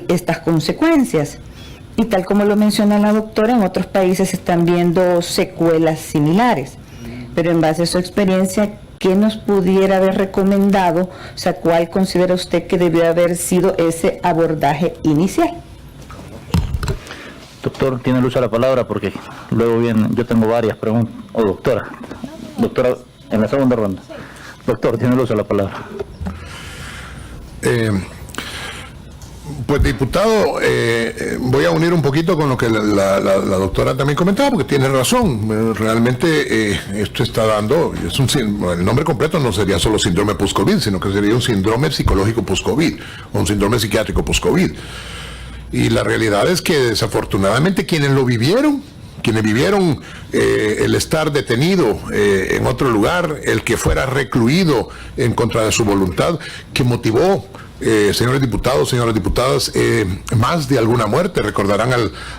estas consecuencias. Y tal como lo menciona la doctora, en otros países se están viendo secuelas similares. Pero en base a su experiencia, ¿qué nos pudiera haber recomendado? O sea, ¿cuál considera usted que debió haber sido ese abordaje inicial? Doctor, tiene el uso de la palabra, porque luego bien, yo tengo varias preguntas. Doctora, en la segunda ronda. Doctor, tiene el uso de la palabra. Pues, diputado, voy a unir un poquito con lo que la doctora también comentaba, porque tiene razón. Realmente esto está dando, el nombre completo no sería solo síndrome post-COVID, sino que sería un síndrome psicológico post-COVID, o un síndrome psiquiátrico post-COVID. Y la realidad es que desafortunadamente quienes vivieron el estar detenido en otro lugar, el que fuera recluido en contra de su voluntad, que motivó, señores diputados, señoras diputadas, más de alguna muerte. Recordarán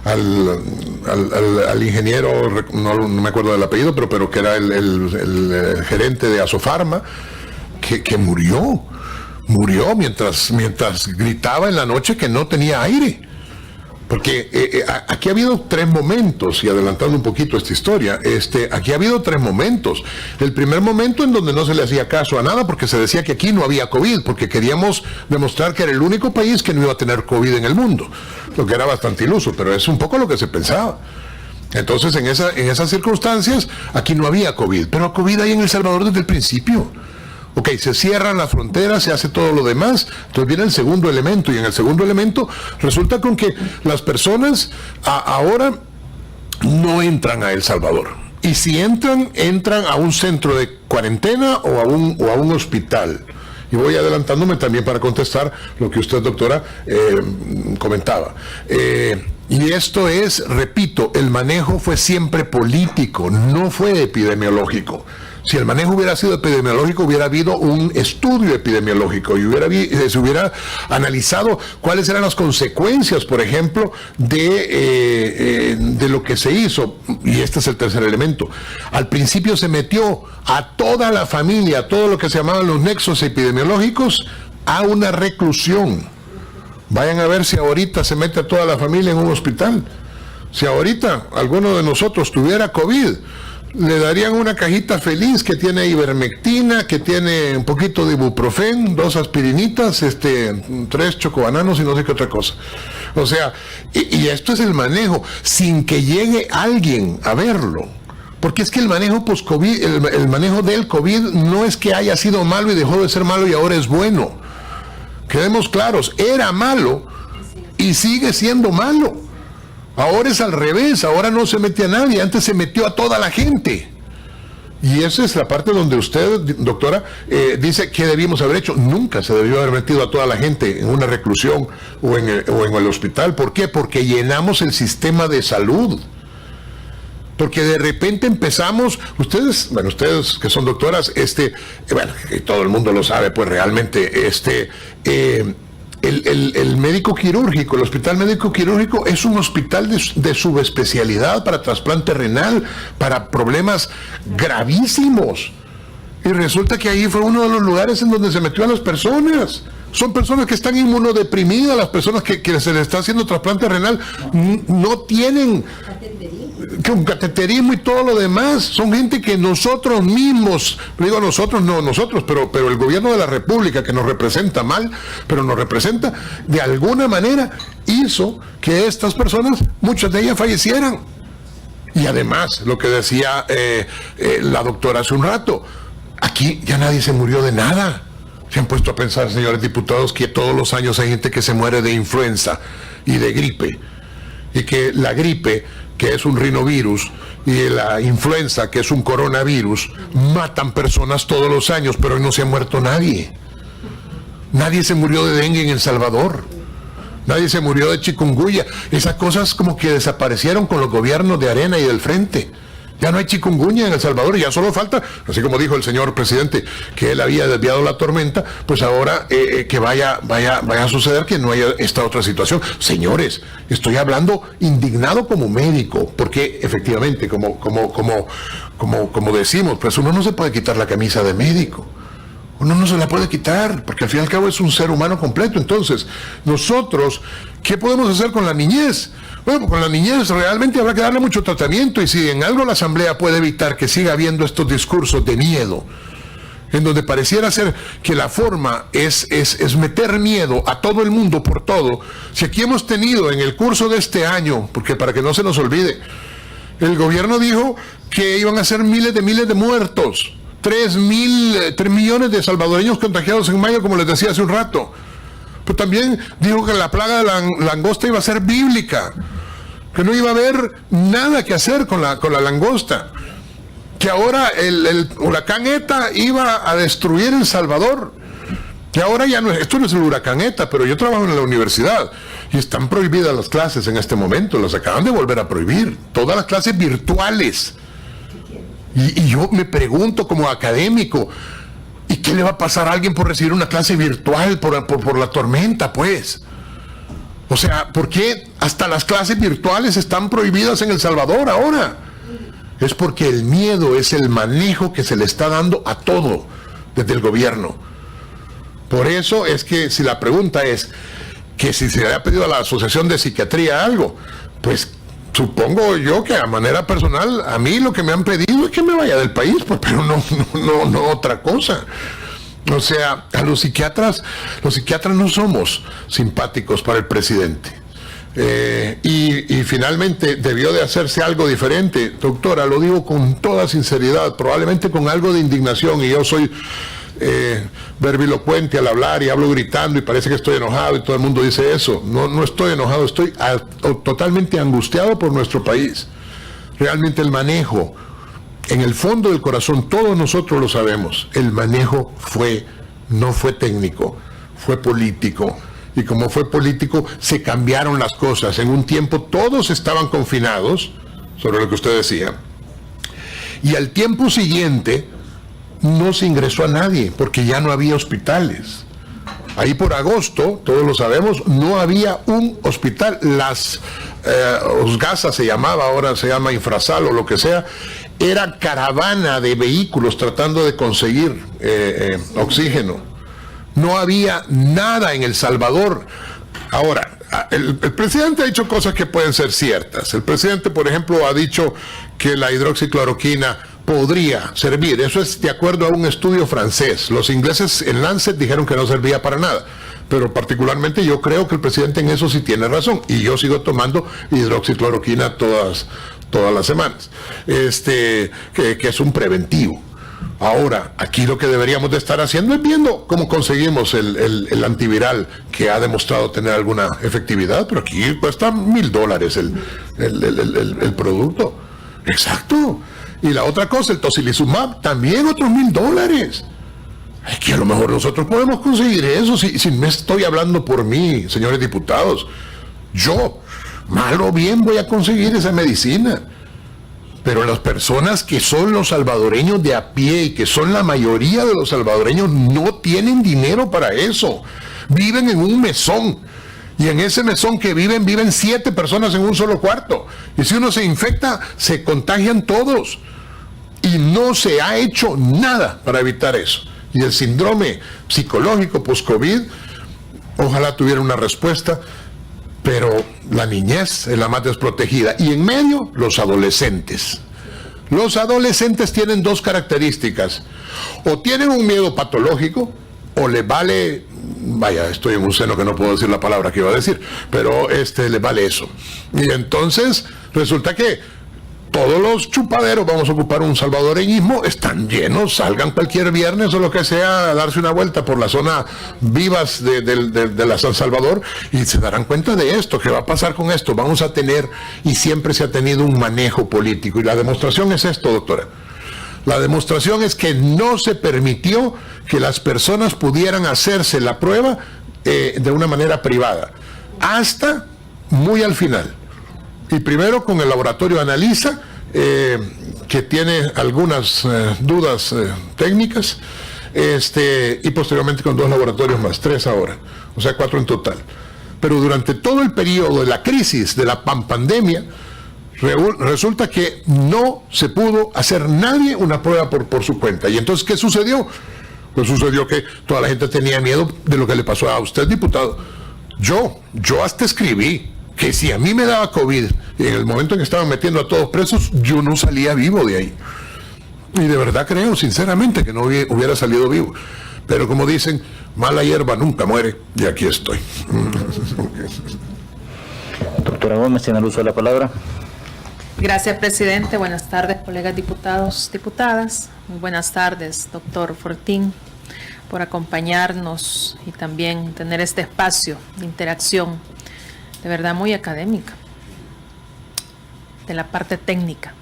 al ingeniero, no me acuerdo del apellido, pero que era el gerente de Asofarma, que murió mientras gritaba en la noche que no tenía aire. Porque aquí ha habido 3 momentos, y adelantando un poquito esta historia, aquí ha habido 3 momentos. El primer momento en donde no se le hacía caso a nada porque se decía que aquí no había COVID, porque queríamos demostrar que era el único país que no iba a tener COVID en el mundo, lo que era bastante iluso, pero es un poco lo que se pensaba. Entonces, en esas circunstancias, aquí no había COVID, pero COVID hay en El Salvador desde el principio. Ok, se cierran las fronteras, se hace todo lo demás, entonces viene el segundo elemento, y en el segundo elemento resulta con que las personas ahora no entran a El Salvador. Y si entran a un centro de cuarentena o a un hospital. Y voy adelantándome también para contestar lo que usted, doctora, comentaba. Y esto es, repito, el manejo fue siempre político, no fue epidemiológico. Si el manejo hubiera sido epidemiológico, hubiera habido un estudio epidemiológico y se hubiera analizado cuáles eran las consecuencias, por ejemplo, de lo que se hizo. Y este es el tercer elemento. Al principio se metió a toda la familia, a todo lo que se llamaban los nexos epidemiológicos, a una reclusión. Vayan a ver si ahorita se mete a toda la familia en un hospital. Si ahorita alguno de nosotros tuviera COVID, le darían una cajita feliz que tiene ivermectina, que tiene un poquito de ibuprofén, 2 aspirinitas, 3 chocobananos y no sé qué otra cosa. O sea, y esto es el manejo, sin que llegue alguien a verlo. Porque es que el manejo post-COVID, el manejo del COVID no es que haya sido malo y dejó de ser malo y ahora es bueno. Quedemos claros, era malo y sigue siendo malo. Ahora es al revés, ahora no se mete a nadie, antes se metió a toda la gente. Y esa es la parte donde usted, doctora, dice que debimos haber hecho. Nunca se debió haber metido a toda la gente en una reclusión o en el hospital. ¿Por qué? Porque llenamos el sistema de salud. Porque de repente empezamos, ustedes que son doctoras, todo el mundo lo sabe, pues realmente, el médico quirúrgico, el hospital médico quirúrgico es un hospital de subespecialidad para trasplante renal, para problemas gravísimos. Y resulta que ahí fue uno de los lugares en donde se metió a las personas. Son personas que están inmunodeprimidas, las personas que se les está haciendo trasplante renal no tienen un cateterismo y todo lo demás. Son gente que nosotros mismos, digo nosotros, no nosotros, pero el gobierno de la República, que nos representa mal, pero nos representa, de alguna manera hizo que estas personas, muchas de ellas fallecieran. Y además, lo que decía la doctora hace un rato, aquí ya nadie se murió de nada. Se han puesto a pensar, señores diputados, que todos los años hay gente que se muere de influenza y de gripe. Y que la gripe, que es un rinovirus, y la influenza, que es un coronavirus, matan personas todos los años, pero hoy no se ha muerto nadie. Nadie se murió de dengue en El Salvador. Nadie se murió de chikungunya. Esas cosas como que desaparecieron con los gobiernos de Arena y del Frente. Ya no hay chikungunya en El Salvador, ya solo falta, así como dijo el señor presidente, que él había desviado la tormenta, pues ahora que vaya a suceder que no haya esta otra situación. Señores, estoy hablando indignado como médico, porque efectivamente, como decimos, pues uno no se puede quitar la camisa de médico. Uno no se la puede quitar, porque al fin y al cabo es un ser humano completo. Entonces, nosotros, ¿qué podemos hacer con la niñez? Bueno, con la niñez realmente habrá que darle mucho tratamiento, y si en algo la Asamblea puede evitar que siga habiendo estos discursos de miedo, en donde pareciera ser que la forma es meter miedo a todo el mundo por todo. Si aquí hemos tenido en el curso de este año, porque para que no se nos olvide, el gobierno dijo que iban a ser miles de muertos. 3 millones de salvadoreños contagiados en mayo, como les decía hace un rato. Pero también dijo que la plaga de la langosta iba a ser bíblica, que no iba a haber nada que hacer con la langosta, que ahora el huracán ETA iba a destruir El Salvador, que ahora ya no, esto no es el huracán ETA, pero yo trabajo en la universidad y están prohibidas las clases en este momento, las acaban de volver a prohibir, todas las clases virtuales. Y yo me pregunto como académico, ¿y qué le va a pasar a alguien por recibir una clase virtual por la tormenta, pues? O sea, ¿por qué hasta las clases virtuales están prohibidas en El Salvador ahora? Es porque el miedo es el manejo que se le está dando a todo desde el gobierno. Por eso es que si la pregunta es, que si se le ha pedido a la Asociación de Psiquiatría algo, pues supongo yo que a manera personal, a mí lo que me han pedido es que me vaya del país, pues, pero no otra cosa. O sea, a los psiquiatras no somos simpáticos para el presidente. Y finalmente debió de hacerse algo diferente. Doctora, lo digo con toda sinceridad, probablemente con algo de indignación, y yo soy verbilocuente al hablar y hablo gritando y parece que estoy enojado y todo el mundo dice eso. No estoy enojado, estoy totalmente angustiado por nuestro país. Realmente el manejo, en el fondo del corazón, todos nosotros lo sabemos, el manejo no fue técnico, fue político. Y como fue político, se cambiaron las cosas. En un tiempo todos estaban confinados, sobre lo que usted decía, y al tiempo siguiente no se ingresó a nadie, porque ya no había hospitales. Ahí por agosto, todos lo sabemos, no había un hospital. Las Osgasa se llamaba, ahora se llama Infrasal o lo que sea, era caravana de vehículos tratando de conseguir oxígeno. No había nada en El Salvador. Ahora, el presidente ha dicho cosas que pueden ser ciertas. El presidente, por ejemplo, ha dicho que la hidroxicloroquina podría servir. Eso es de acuerdo a un estudio francés. Los ingleses en Lancet dijeron que no servía para nada. Pero particularmente yo creo que el presidente en eso sí tiene razón. Y yo sigo tomando hidroxicloroquina todas las semanas. Que es un preventivo. Ahora, aquí lo que deberíamos de estar haciendo es viendo cómo conseguimos el antiviral que ha demostrado tener alguna efectividad, pero aquí cuesta $1,000 el producto. Exacto. Y la otra cosa, el tocilizumab, también otros $1,000. Es que a lo mejor nosotros podemos conseguir eso, si me estoy hablando por mí, señores diputados. Yo, mal o bien, voy a conseguir esa medicina. Pero las personas que son los salvadoreños de a pie y que son la mayoría de los salvadoreños no tienen dinero para eso. Viven en un mesón. Y en ese mesón que viven 7 personas en un solo cuarto. Y si uno se infecta, se contagian todos. Y no se ha hecho nada para evitar eso. Y el síndrome psicológico post-COVID, ojalá tuviera una respuesta. Pero la niñez es la más desprotegida. Y en medio, los adolescentes. Los adolescentes tienen 2 características. O tienen un miedo patológico, o les vale, vaya, estoy en un seno que no puedo decir la palabra que iba a decir, pero les vale eso. Y entonces, resulta que todos los chupaderos, vamos a ocupar un salvadoreñismo, están llenos, salgan cualquier viernes o lo que sea a darse una vuelta por la zona vivas de la San Salvador y se darán cuenta de esto, ¿qué va a pasar con esto? Vamos a tener, y siempre se ha tenido un manejo político, y la demostración es esto, doctora. La demostración es que no se permitió que las personas pudieran hacerse la prueba de una manera privada, hasta muy al final. Y primero con el laboratorio Analiza, que tiene algunas dudas técnicas, y posteriormente con 2 laboratorios más, 3 ahora, o sea 4 en total. Pero durante todo el periodo de la crisis de la pandemia, resulta que no se pudo hacer nadie una prueba por su cuenta. Y entonces, ¿qué sucedió? Pues sucedió que toda la gente tenía miedo de lo que le pasó a usted, diputado. Yo hasta escribí que si a mí me daba COVID y en el momento en que estaban metiendo a todos presos, yo no salía vivo de ahí. Y de verdad creo, sinceramente, que no hubiera salido vivo. Pero como dicen, mala hierba nunca muere, y aquí estoy. Doctora Gómez, tiene el uso de la palabra. Gracias, presidente. Buenas tardes, colegas diputados, diputadas. Muy buenas tardes, doctor Fortín, por acompañarnos y también tener este espacio de interacción de verdad muy académica, de la parte técnica.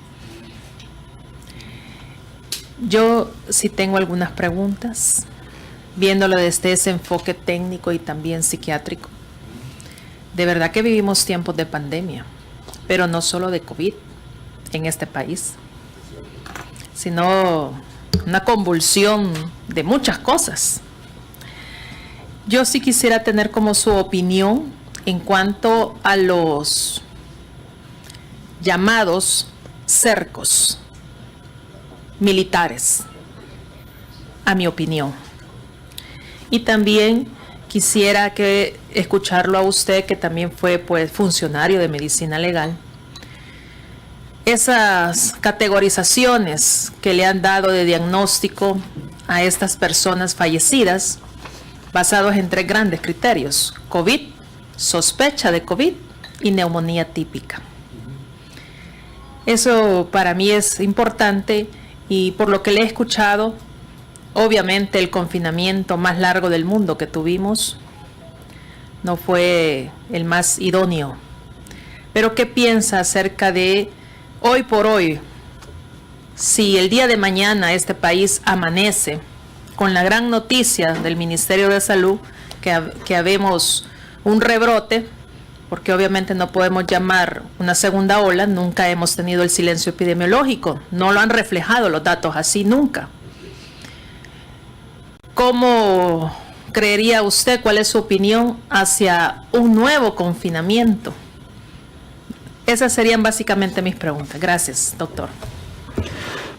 Yo sí tengo algunas preguntas, viéndolo desde ese enfoque técnico y también psiquiátrico. De verdad que vivimos tiempos de pandemia, pero no solo de COVID en este país, sino una convulsión de muchas cosas. Yo sí quisiera tener como su opinión en cuanto a los llamados cercos militares, a mi opinión. Y también quisiera escucharlo a usted, que también fue pues funcionario de medicina legal. Esas categorizaciones que le han dado de diagnóstico a estas personas fallecidas, basados en 3 grandes criterios: COVID, sospecha de COVID y neumonía típica. Eso para mí es importante, y por lo que le he escuchado, obviamente el confinamiento más largo del mundo que tuvimos no fue el más idóneo. Pero ¿qué piensa acerca de hoy por hoy? Si el día de mañana este país amanece con la gran noticia del Ministerio de Salud que habemos un rebrote, porque obviamente no podemos llamar una segunda ola, nunca hemos tenido el silencio epidemiológico, no lo han reflejado los datos así nunca. ¿Cómo creería usted, cuál es su opinión hacia un nuevo confinamiento? Esas serían básicamente mis preguntas. Gracias, doctor.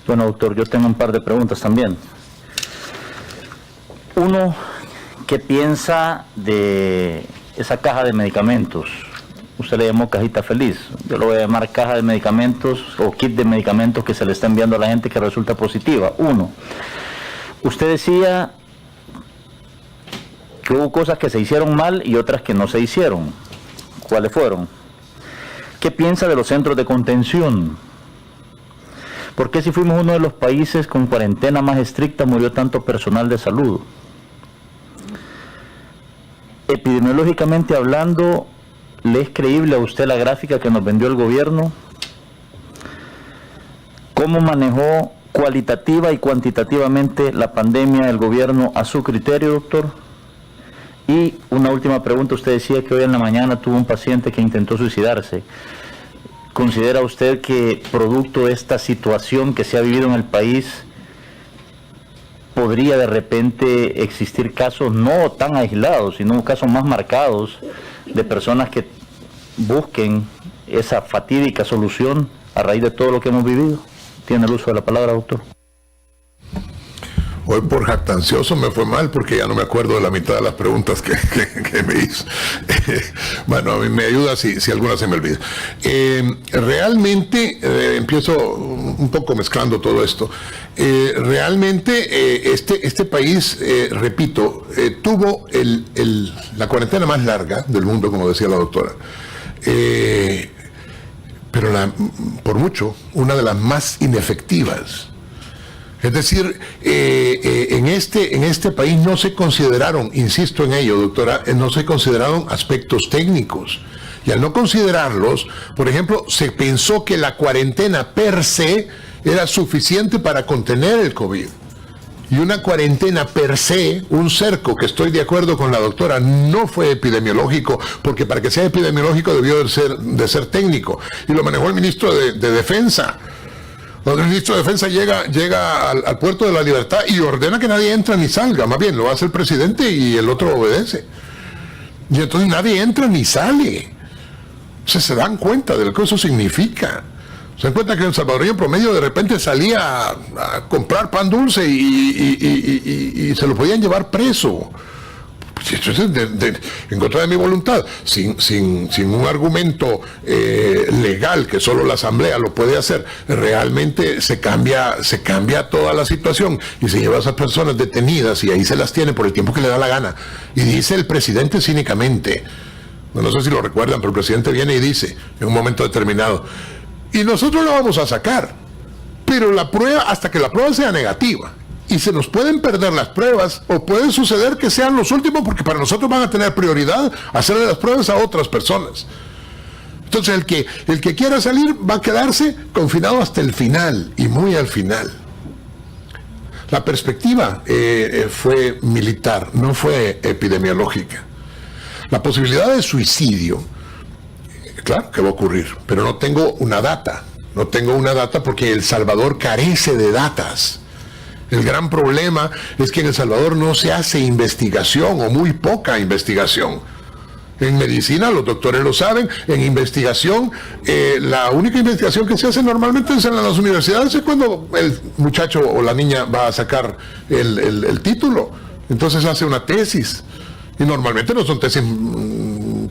Bueno, doctor, yo tengo un par de preguntas también. Uno, ¿qué piensa de esa caja de medicamentos? Usted le llamó cajita feliz. Yo lo voy a llamar caja de medicamentos o kit de medicamentos que se le está enviando a la gente que resulta positiva. Uno, usted decía que hubo cosas que se hicieron mal y otras que no se hicieron. ¿Cuáles fueron? ¿Qué piensa de los centros de contención? ¿Por qué si fuimos uno de los países con cuarentena más estricta murió tanto personal de salud? Epidemiológicamente hablando, ¿le es creíble a usted la gráfica que nos vendió el gobierno? ¿Cómo manejó cualitativa y cuantitativamente la pandemia el gobierno a su criterio, doctor? Y una última pregunta, usted decía que hoy en la mañana tuvo un paciente que intentó suicidarse. ¿Considera usted que producto de esta situación que se ha vivido en el país, podría de repente existir casos no tan aislados, sino casos más marcados de personas que busquen esa fatídica solución a raíz de todo lo que hemos vivido? Tiene el uso de la palabra, doctor. Hoy por jactancioso me fue mal porque ya no me acuerdo de la mitad de las preguntas que me hizo. Bueno, a mí me ayuda si alguna se me olvida. Realmente, empiezo un poco mezclando todo esto. Realmente este país, repito, tuvo la cuarentena más larga del mundo, como decía la doctora. Pero por mucho, una de las más inefectivas. Es decir, en este país no se consideraron, insisto en ello, doctora, no se consideraron aspectos técnicos. Y al no considerarlos, por ejemplo, se pensó que la cuarentena per se era suficiente para contener el COVID. Y una cuarentena per se, un cerco, que estoy de acuerdo con la doctora, no fue epidemiológico, porque para que sea epidemiológico debió de ser técnico. Y lo manejó el ministro de Defensa. El ministro de Defensa llega al puerto de la Libertad y ordena que nadie entra ni salga. Más bien, lo hace el presidente y el otro obedece. Y entonces nadie entra ni sale. O sea, se dan cuenta de lo que eso significa. Se dan cuenta que el salvadoreño promedio de repente salía a comprar pan dulce y se lo podían llevar preso. Esto es en contra de mi voluntad, sin un argumento legal que solo la Asamblea lo puede hacer. Realmente se cambia toda la situación y se lleva a esas personas detenidas y ahí se las tiene por el tiempo que le da la gana. Y dice el presidente cínicamente, no sé si lo recuerdan, pero el presidente viene y dice en un momento determinado, y nosotros lo vamos a sacar, pero la prueba, hasta que la prueba sea negativa. Y se nos pueden perder las pruebas o puede suceder que sean los últimos porque para nosotros van a tener prioridad hacerle las pruebas a otras personas. Entonces el que quiera salir va a quedarse confinado hasta el final y muy al final. La perspectiva fue militar, no fue epidemiológica. La posibilidad de suicidio, claro que va a ocurrir, pero no tengo una data. No tengo una data porque El Salvador carece de datas. El gran problema es que en El Salvador no se hace investigación o muy poca investigación. En medicina, los doctores lo saben, en investigación, la única investigación que se hace normalmente es en las universidades, es cuando el muchacho o la niña va a sacar el título. Entonces hace una tesis. Y normalmente no son tesis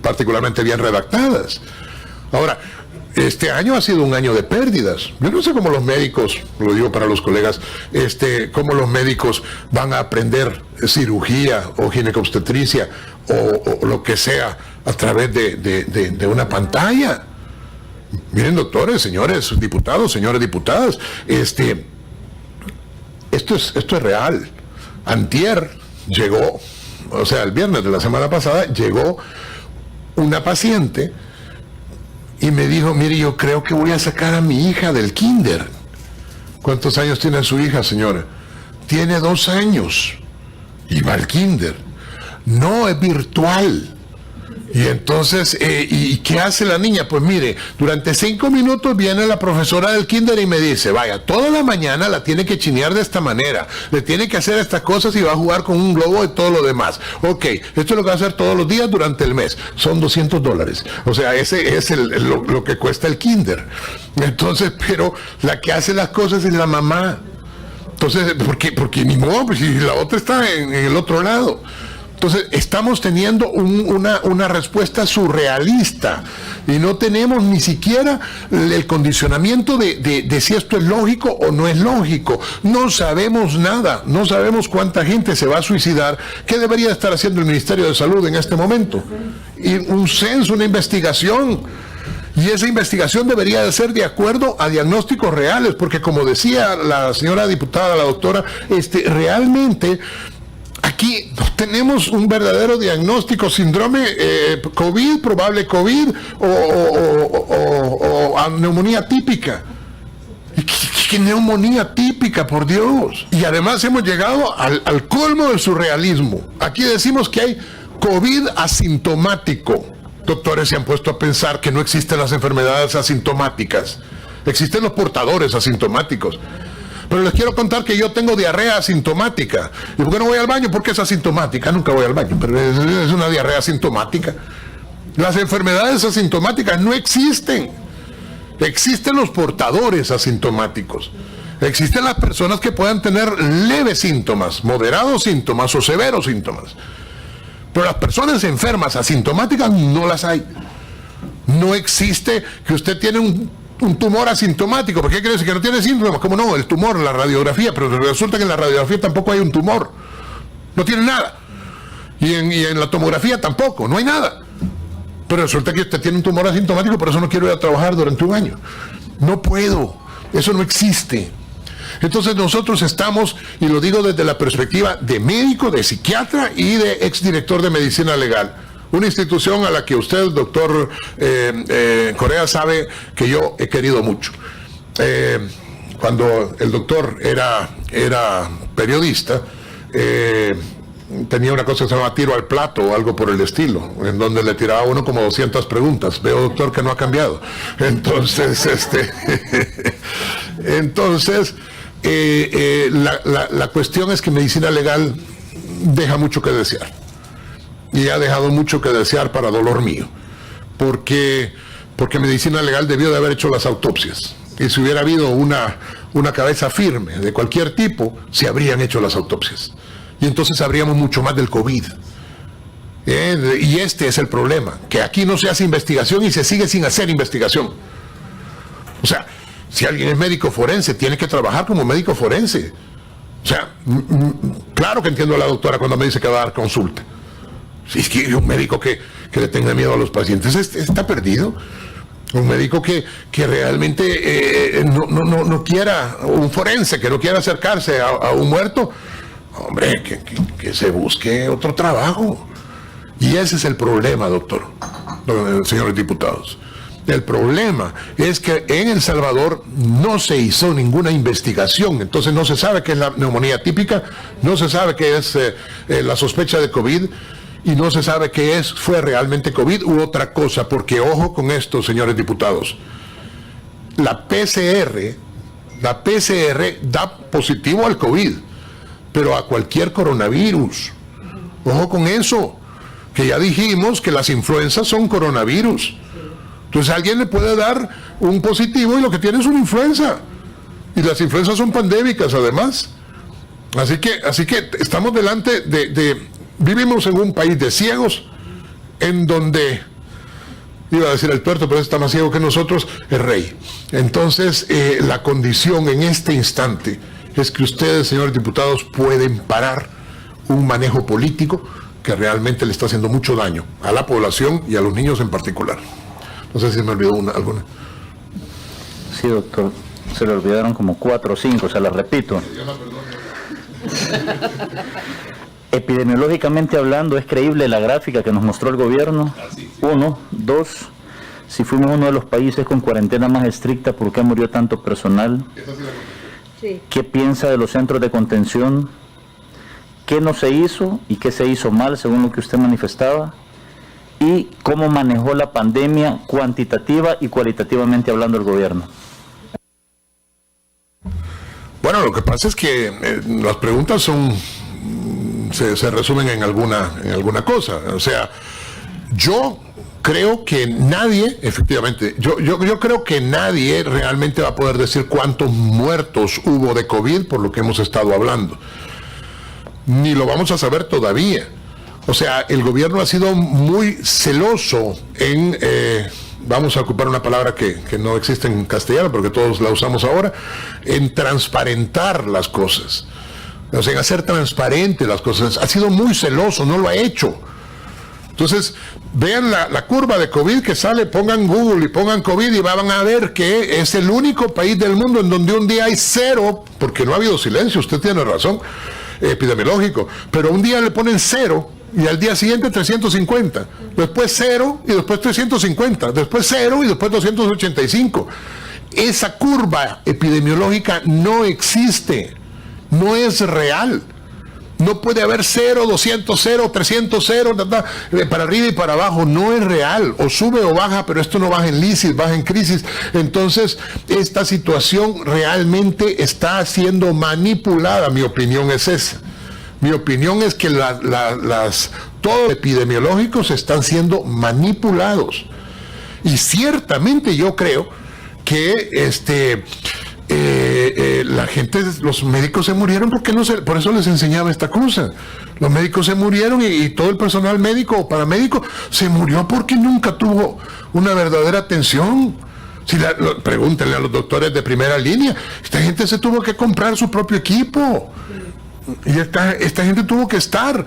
particularmente bien redactadas. Ahora, este año ha sido un año de pérdidas. Yo no sé cómo los médicos, lo digo para los colegas, cómo los médicos van a aprender cirugía o ginecobstetricia o lo que sea a través de una pantalla. Miren, doctores, señores diputados, señores diputadas, esto es real. Antier llegó, o sea, el viernes de la semana pasada, llegó una paciente y me dijo, mire, yo creo que voy a sacar a mi hija del kinder. ¿Cuántos años tiene su hija, señora? Tiene 2 años y va al kinder. No, es virtual. Y entonces, ¿y qué hace la niña? Pues mire, durante 5 minutos viene la profesora del kinder y me dice, vaya, toda la mañana la tiene que chinear de esta manera, le tiene que hacer estas cosas y va a jugar con un globo y todo lo demás. Ok, esto es lo que va a hacer todos los días durante el mes. Son $200. O sea, ese es lo que cuesta el kinder. Entonces, pero la que hace las cosas es la mamá. Entonces, porque ni modo, pues, si la otra está en el otro lado. Entonces, estamos teniendo una respuesta surrealista y no tenemos ni siquiera el condicionamiento de si esto es lógico o no es lógico. No sabemos nada, no sabemos cuánta gente se va a suicidar. ¿Qué debería estar haciendo el Ministerio de Salud en este momento? Y un censo, una investigación. Y esa investigación debería de ser de acuerdo a diagnósticos reales, porque como decía la señora diputada, la doctora, realmente aquí tenemos un verdadero diagnóstico, síndrome COVID, probable COVID o neumonía típica. ¿Qué neumonía típica, por Dios? Y además hemos llegado al colmo del surrealismo. Aquí decimos que hay COVID asintomático. Doctores se han puesto a pensar que no existen las enfermedades asintomáticas. Existen los portadores asintomáticos. Pero les quiero contar que yo tengo diarrea asintomática. ¿Y por qué no voy al baño? Porque es asintomática. Nunca voy al baño, pero es una diarrea asintomática. Las enfermedades asintomáticas no existen. Existen los portadores asintomáticos. Existen las personas que puedan tener leves síntomas, moderados síntomas o severos síntomas. Pero las personas enfermas asintomáticas no las hay. No existe que usted tiene un tumor asintomático. ¿Por qué quiere decir que no tiene síntomas? ¿Cómo no? El tumor, la radiografía, pero resulta que en la radiografía tampoco hay un tumor. No tiene nada. Y en la tomografía tampoco, no hay nada. Pero resulta que usted tiene un tumor asintomático, por eso no quiero ir a trabajar durante un año. No puedo. Eso no existe. Entonces nosotros estamos, y lo digo desde la perspectiva de médico, de psiquiatra y de exdirector de medicina legal, una institución a la que usted, doctor Correa, sabe que yo he querido mucho. Cuando el doctor era periodista, tenía una cosa que se llama tiro al plato o algo por el estilo, en donde le tiraba a uno como 200 preguntas. Veo, doctor, que no ha cambiado. Entonces, la cuestión es que medicina legal deja mucho que desear. Y ha dejado mucho que desear para dolor mío. Porque medicina legal debió de haber hecho las autopsias. Y si hubiera habido una cabeza firme de cualquier tipo, se habrían hecho las autopsias. Y entonces sabríamos mucho más del COVID. Y este es el problema, que aquí no se hace investigación y se sigue sin hacer investigación. O sea, si alguien es médico forense, tiene que trabajar como médico forense. O sea, claro que entiendo a la doctora cuando me dice que va a dar consulta. Si es que un médico que le tenga miedo a los pacientes está perdido. Un médico que realmente no quiera, un forense que no quiera acercarse a un muerto, hombre, que se busque otro trabajo. Y ese es el problema, doctor, señores diputados. El problema es que en El Salvador no se hizo ninguna investigación, entonces no se sabe qué es la neumonía típica, no se sabe qué es la sospecha de COVID, y no se sabe qué fue realmente COVID u otra cosa, porque ojo con esto, señores diputados. La PCR da positivo al COVID, pero a cualquier coronavirus. Ojo con eso, que ya dijimos que las influencias son coronavirus. Entonces alguien le puede dar un positivo y lo que tiene es una influenza. Y las influencias son pandémicas además. Así que estamos delante de vivimos en un país de ciegos, en donde, iba a decir el tuerto, pero está más ciego que nosotros, el rey. Entonces, la condición en este instante es que ustedes, señores diputados, pueden parar un manejo político que realmente le está haciendo mucho daño a la población y a los niños en particular. No sé si me olvidó alguna. Sí, doctor. Se le olvidaron como 4 o 5, se las repito. Epidemiológicamente hablando, ¿es creíble la gráfica que nos mostró el gobierno? 1, 2, si fuimos uno de los países con cuarentena más estricta, ¿por qué murió tanto personal? ¿Qué piensa de los centros de contención? ¿Qué no se hizo y qué se hizo mal, según lo que usted manifestaba? ¿Y cómo manejó la pandemia cuantitativa y cualitativamente hablando el gobierno? Bueno, lo que pasa es que las preguntas se resumen en alguna cosa. O sea, yo creo que nadie, efectivamente, yo creo que nadie realmente va a poder decir cuántos muertos hubo de COVID por lo que hemos estado hablando. Ni lo vamos a saber todavía. O sea, el gobierno ha sido muy celoso en, vamos a ocupar una palabra que no existe en castellano, porque todos la usamos ahora, en transparentar las cosas. O sea, en hacer transparentes las cosas. Ha sido muy celoso, no lo ha hecho. Entonces, vean la curva de COVID que sale, pongan Google y pongan COVID y van a ver que es el único país del mundo en donde un día hay 0, porque no ha habido silencio, usted tiene razón, epidemiológico, pero un día le ponen 0 y al día siguiente 350, después 0 y después 350, después 0 y después 285. Esa curva epidemiológica no existe, no es real. No puede haber 0, 200, 0, 300, 0, para arriba y para abajo. No es real. O sube o baja, pero esto no baja en lisis, baja en crisis. Entonces, esta situación realmente está siendo manipulada. Mi opinión es esa. Mi opinión es que todos los epidemiológicos están siendo manipulados. Y ciertamente yo creo que la gente, los médicos se murieron porque por eso les enseñaba esta cosa. Los médicos se murieron y todo el personal médico o paramédico se murió porque nunca tuvo una verdadera atención. Pregúntenle a los doctores de primera línea. Esta gente se tuvo que comprar su propio equipo. Y esta gente tuvo que estar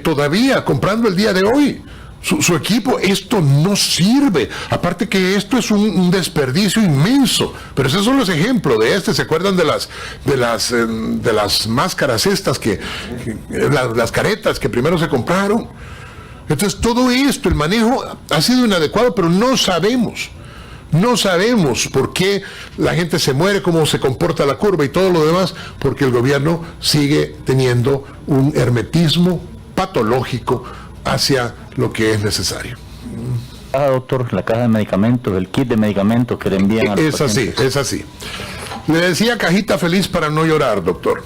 todavía comprando el día de hoy su equipo. Esto no sirve. Aparte que esto es un desperdicio inmenso. Pero esos son los ejemplos de ¿se acuerdan de las máscaras estas las caretas que primero se compraron? Entonces todo esto, el manejo ha sido inadecuado, pero no sabemos por qué la gente se muere, cómo se comporta la curva y todo lo demás, porque el gobierno sigue teniendo un hermetismo patológico hacia lo que es necesario. Doctor, la caja de medicamentos, el kit de medicamentos que le envían a los pacientes. Es así. Le decía cajita feliz para no llorar, doctor.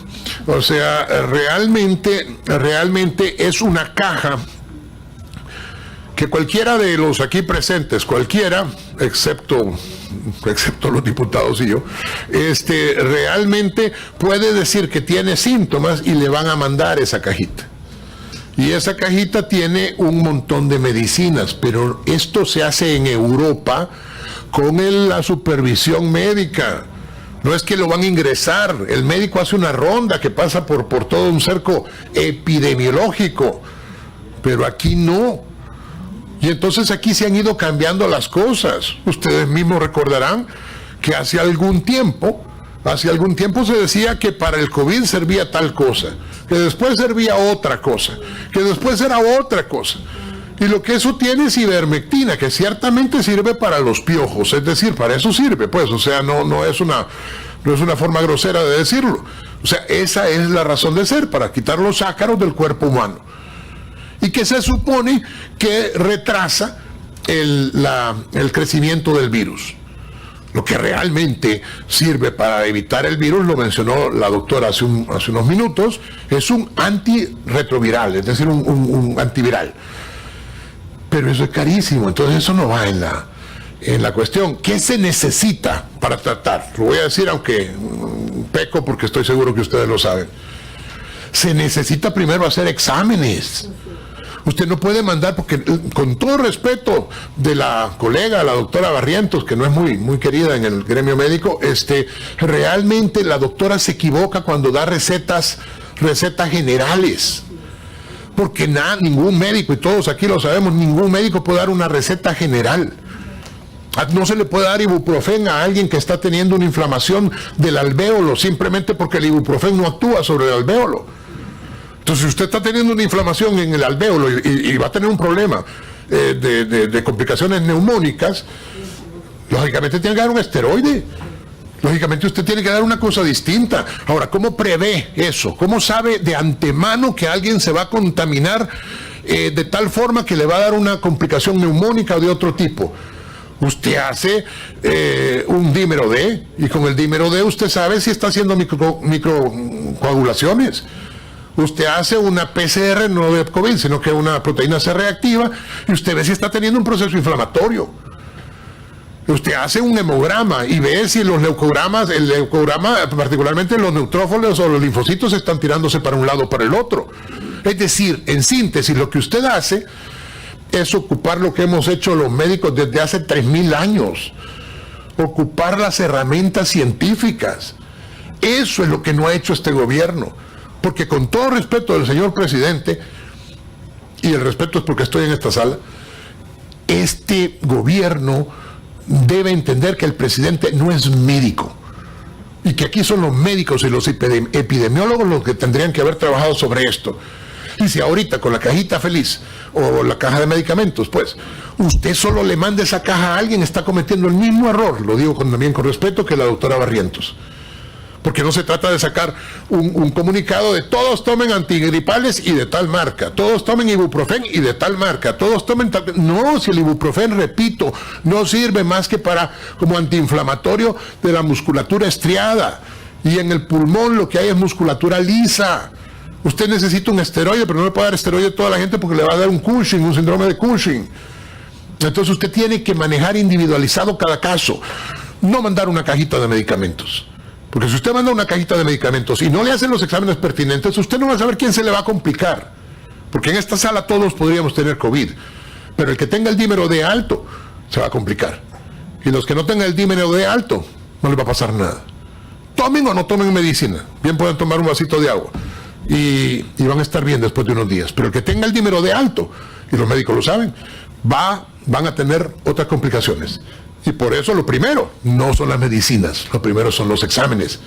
O sea, realmente es una caja que cualquiera de los aquí presentes, cualquiera, excepto los diputados y yo, realmente puede decir que tiene síntomas y le van a mandar esa cajita. Y esa cajita tiene un montón de medicinas, pero esto se hace en Europa con la supervisión médica. No es que lo van a ingresar, el médico hace una ronda que pasa por todo un cerco epidemiológico, pero aquí no. Y entonces aquí se han ido cambiando las cosas. Ustedes mismos recordarán que hace algún tiempo se decía que para el COVID servía tal cosa, que después servía otra cosa, que después era otra cosa. Y lo que eso tiene es ivermectina, que ciertamente sirve para los piojos, es decir, para eso sirve, pues, o sea, no es una forma grosera de decirlo. O sea, esa es la razón de ser, para quitar los ácaros del cuerpo humano. Y que se supone que retrasa el crecimiento del virus. Lo que realmente sirve para evitar el virus, lo mencionó la doctora hace unos minutos, es un antirretroviral, es decir, un antiviral. Pero eso es carísimo, entonces eso no va en la cuestión. ¿Qué se necesita para tratar? Lo voy a decir aunque peco porque estoy seguro que ustedes lo saben. Se necesita primero hacer exámenes. Usted no puede mandar, porque con todo respeto de la colega, la doctora Barrientos, que no es muy querida en el gremio médico, realmente la doctora se equivoca cuando da recetas generales. Porque ningún médico, y todos aquí lo sabemos, ningún médico puede dar una receta general. No se le puede dar ibuprofén a alguien que está teniendo una inflamación del alvéolo simplemente porque el ibuprofén no actúa sobre el alvéolo. Entonces, si usted está teniendo una inflamación en el alvéolo y va a tener un problema de complicaciones neumónicas, lógicamente tiene que dar un esteroide. Lógicamente usted tiene que dar una cosa distinta. Ahora, ¿cómo prevé eso? ¿Cómo sabe de antemano que alguien se va a contaminar de tal forma que le va a dar una complicación neumónica o de otro tipo? Usted hace un dímero D, y con el dímero D usted sabe si está haciendo microcoagulaciones. Usted hace una PCR no de COVID, sino que una proteína C reactiva, y usted ve si está teniendo un proceso inflamatorio. Usted hace un hemograma y ve si los leucogramas, el leucograma, particularmente los neutrófilos o los linfocitos, están tirándose para un lado o para el otro. Es decir, en síntesis, lo que usted hace es ocupar lo que hemos hecho los médicos desde hace 3000 años. Ocupar las herramientas científicas. Eso es lo que no ha hecho este gobierno. Porque con todo respeto del señor presidente, y el respeto es porque estoy en esta sala, este gobierno debe entender que el presidente no es médico y que aquí son los médicos y los epidemiólogos los que tendrían que haber trabajado sobre esto. Y si ahorita con la cajita feliz o la caja de medicamentos, pues usted solo le manda esa caja a alguien, está cometiendo el mismo error, lo digo también con respeto, que la doctora Barrientos. Porque no se trata de sacar un comunicado de todos tomen antigripales y de tal marca, todos tomen ibuprofén y de tal marca, todos tomen tal... No, si el ibuprofén, repito, no sirve más que como antiinflamatorio de la musculatura estriada. Y en el pulmón lo que hay es musculatura lisa. Usted necesita un esteroide, pero no le puede dar esteroide a toda la gente porque le va a dar un Cushing, un síndrome de Cushing. Entonces usted tiene que manejar individualizado cada caso, no mandar una cajita de medicamentos. Porque si usted manda una cajita de medicamentos y no le hacen los exámenes pertinentes, usted no va a saber quién se le va a complicar. Porque en esta sala todos podríamos tener COVID. Pero el que tenga el dímero D alto se va a complicar. Y los que no tengan el dímero D alto, no les va a pasar nada. Tomen o no tomen medicina. Bien pueden tomar un vasito de agua. Y van a estar bien después de unos días. Pero el que tenga el dímero D alto, y los médicos lo saben, van a tener otras complicaciones. Y por eso lo primero no son las medicinas, lo primero son los exámenes.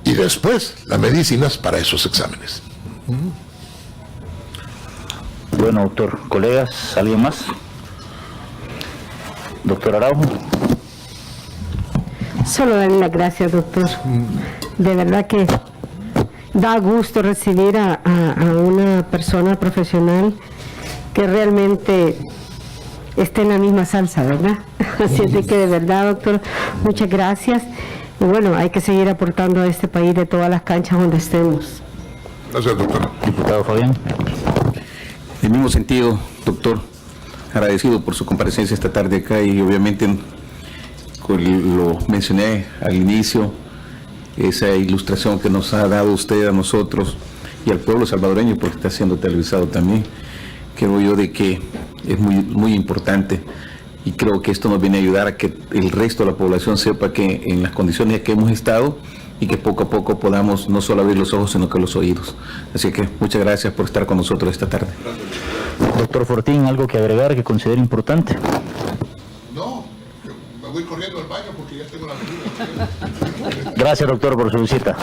Y después las medicinas para esos exámenes. Bueno, doctor. Colegas, ¿alguien más? Doctor Araujo. Solo darle las gracias, doctor. De verdad que da gusto recibir a una persona profesional que realmente esté en la misma salsa, ¿verdad? Así es de que de verdad, doctor, muchas gracias. Y bueno, hay que seguir aportando a este país de todas las canchas donde estemos. Gracias, doctor. Diputado Fabián. En el mismo sentido, doctor, agradecido por su comparecencia esta tarde acá y obviamente lo mencioné al inicio, esa ilustración que nos ha dado usted a nosotros y al pueblo salvadoreño, porque está siendo televisado también. Creo yo de que es muy importante y creo que esto nos viene a ayudar a que el resto de la población sepa que en las condiciones que hemos estado y que poco a poco podamos no solo abrir los ojos sino que los oídos. Así que muchas gracias por estar con nosotros esta tarde. Doctor Fortín, ¿algo que agregar que considere importante? No, me voy corriendo al baño porque ya tengo la medida. Gracias, doctor, por su visita.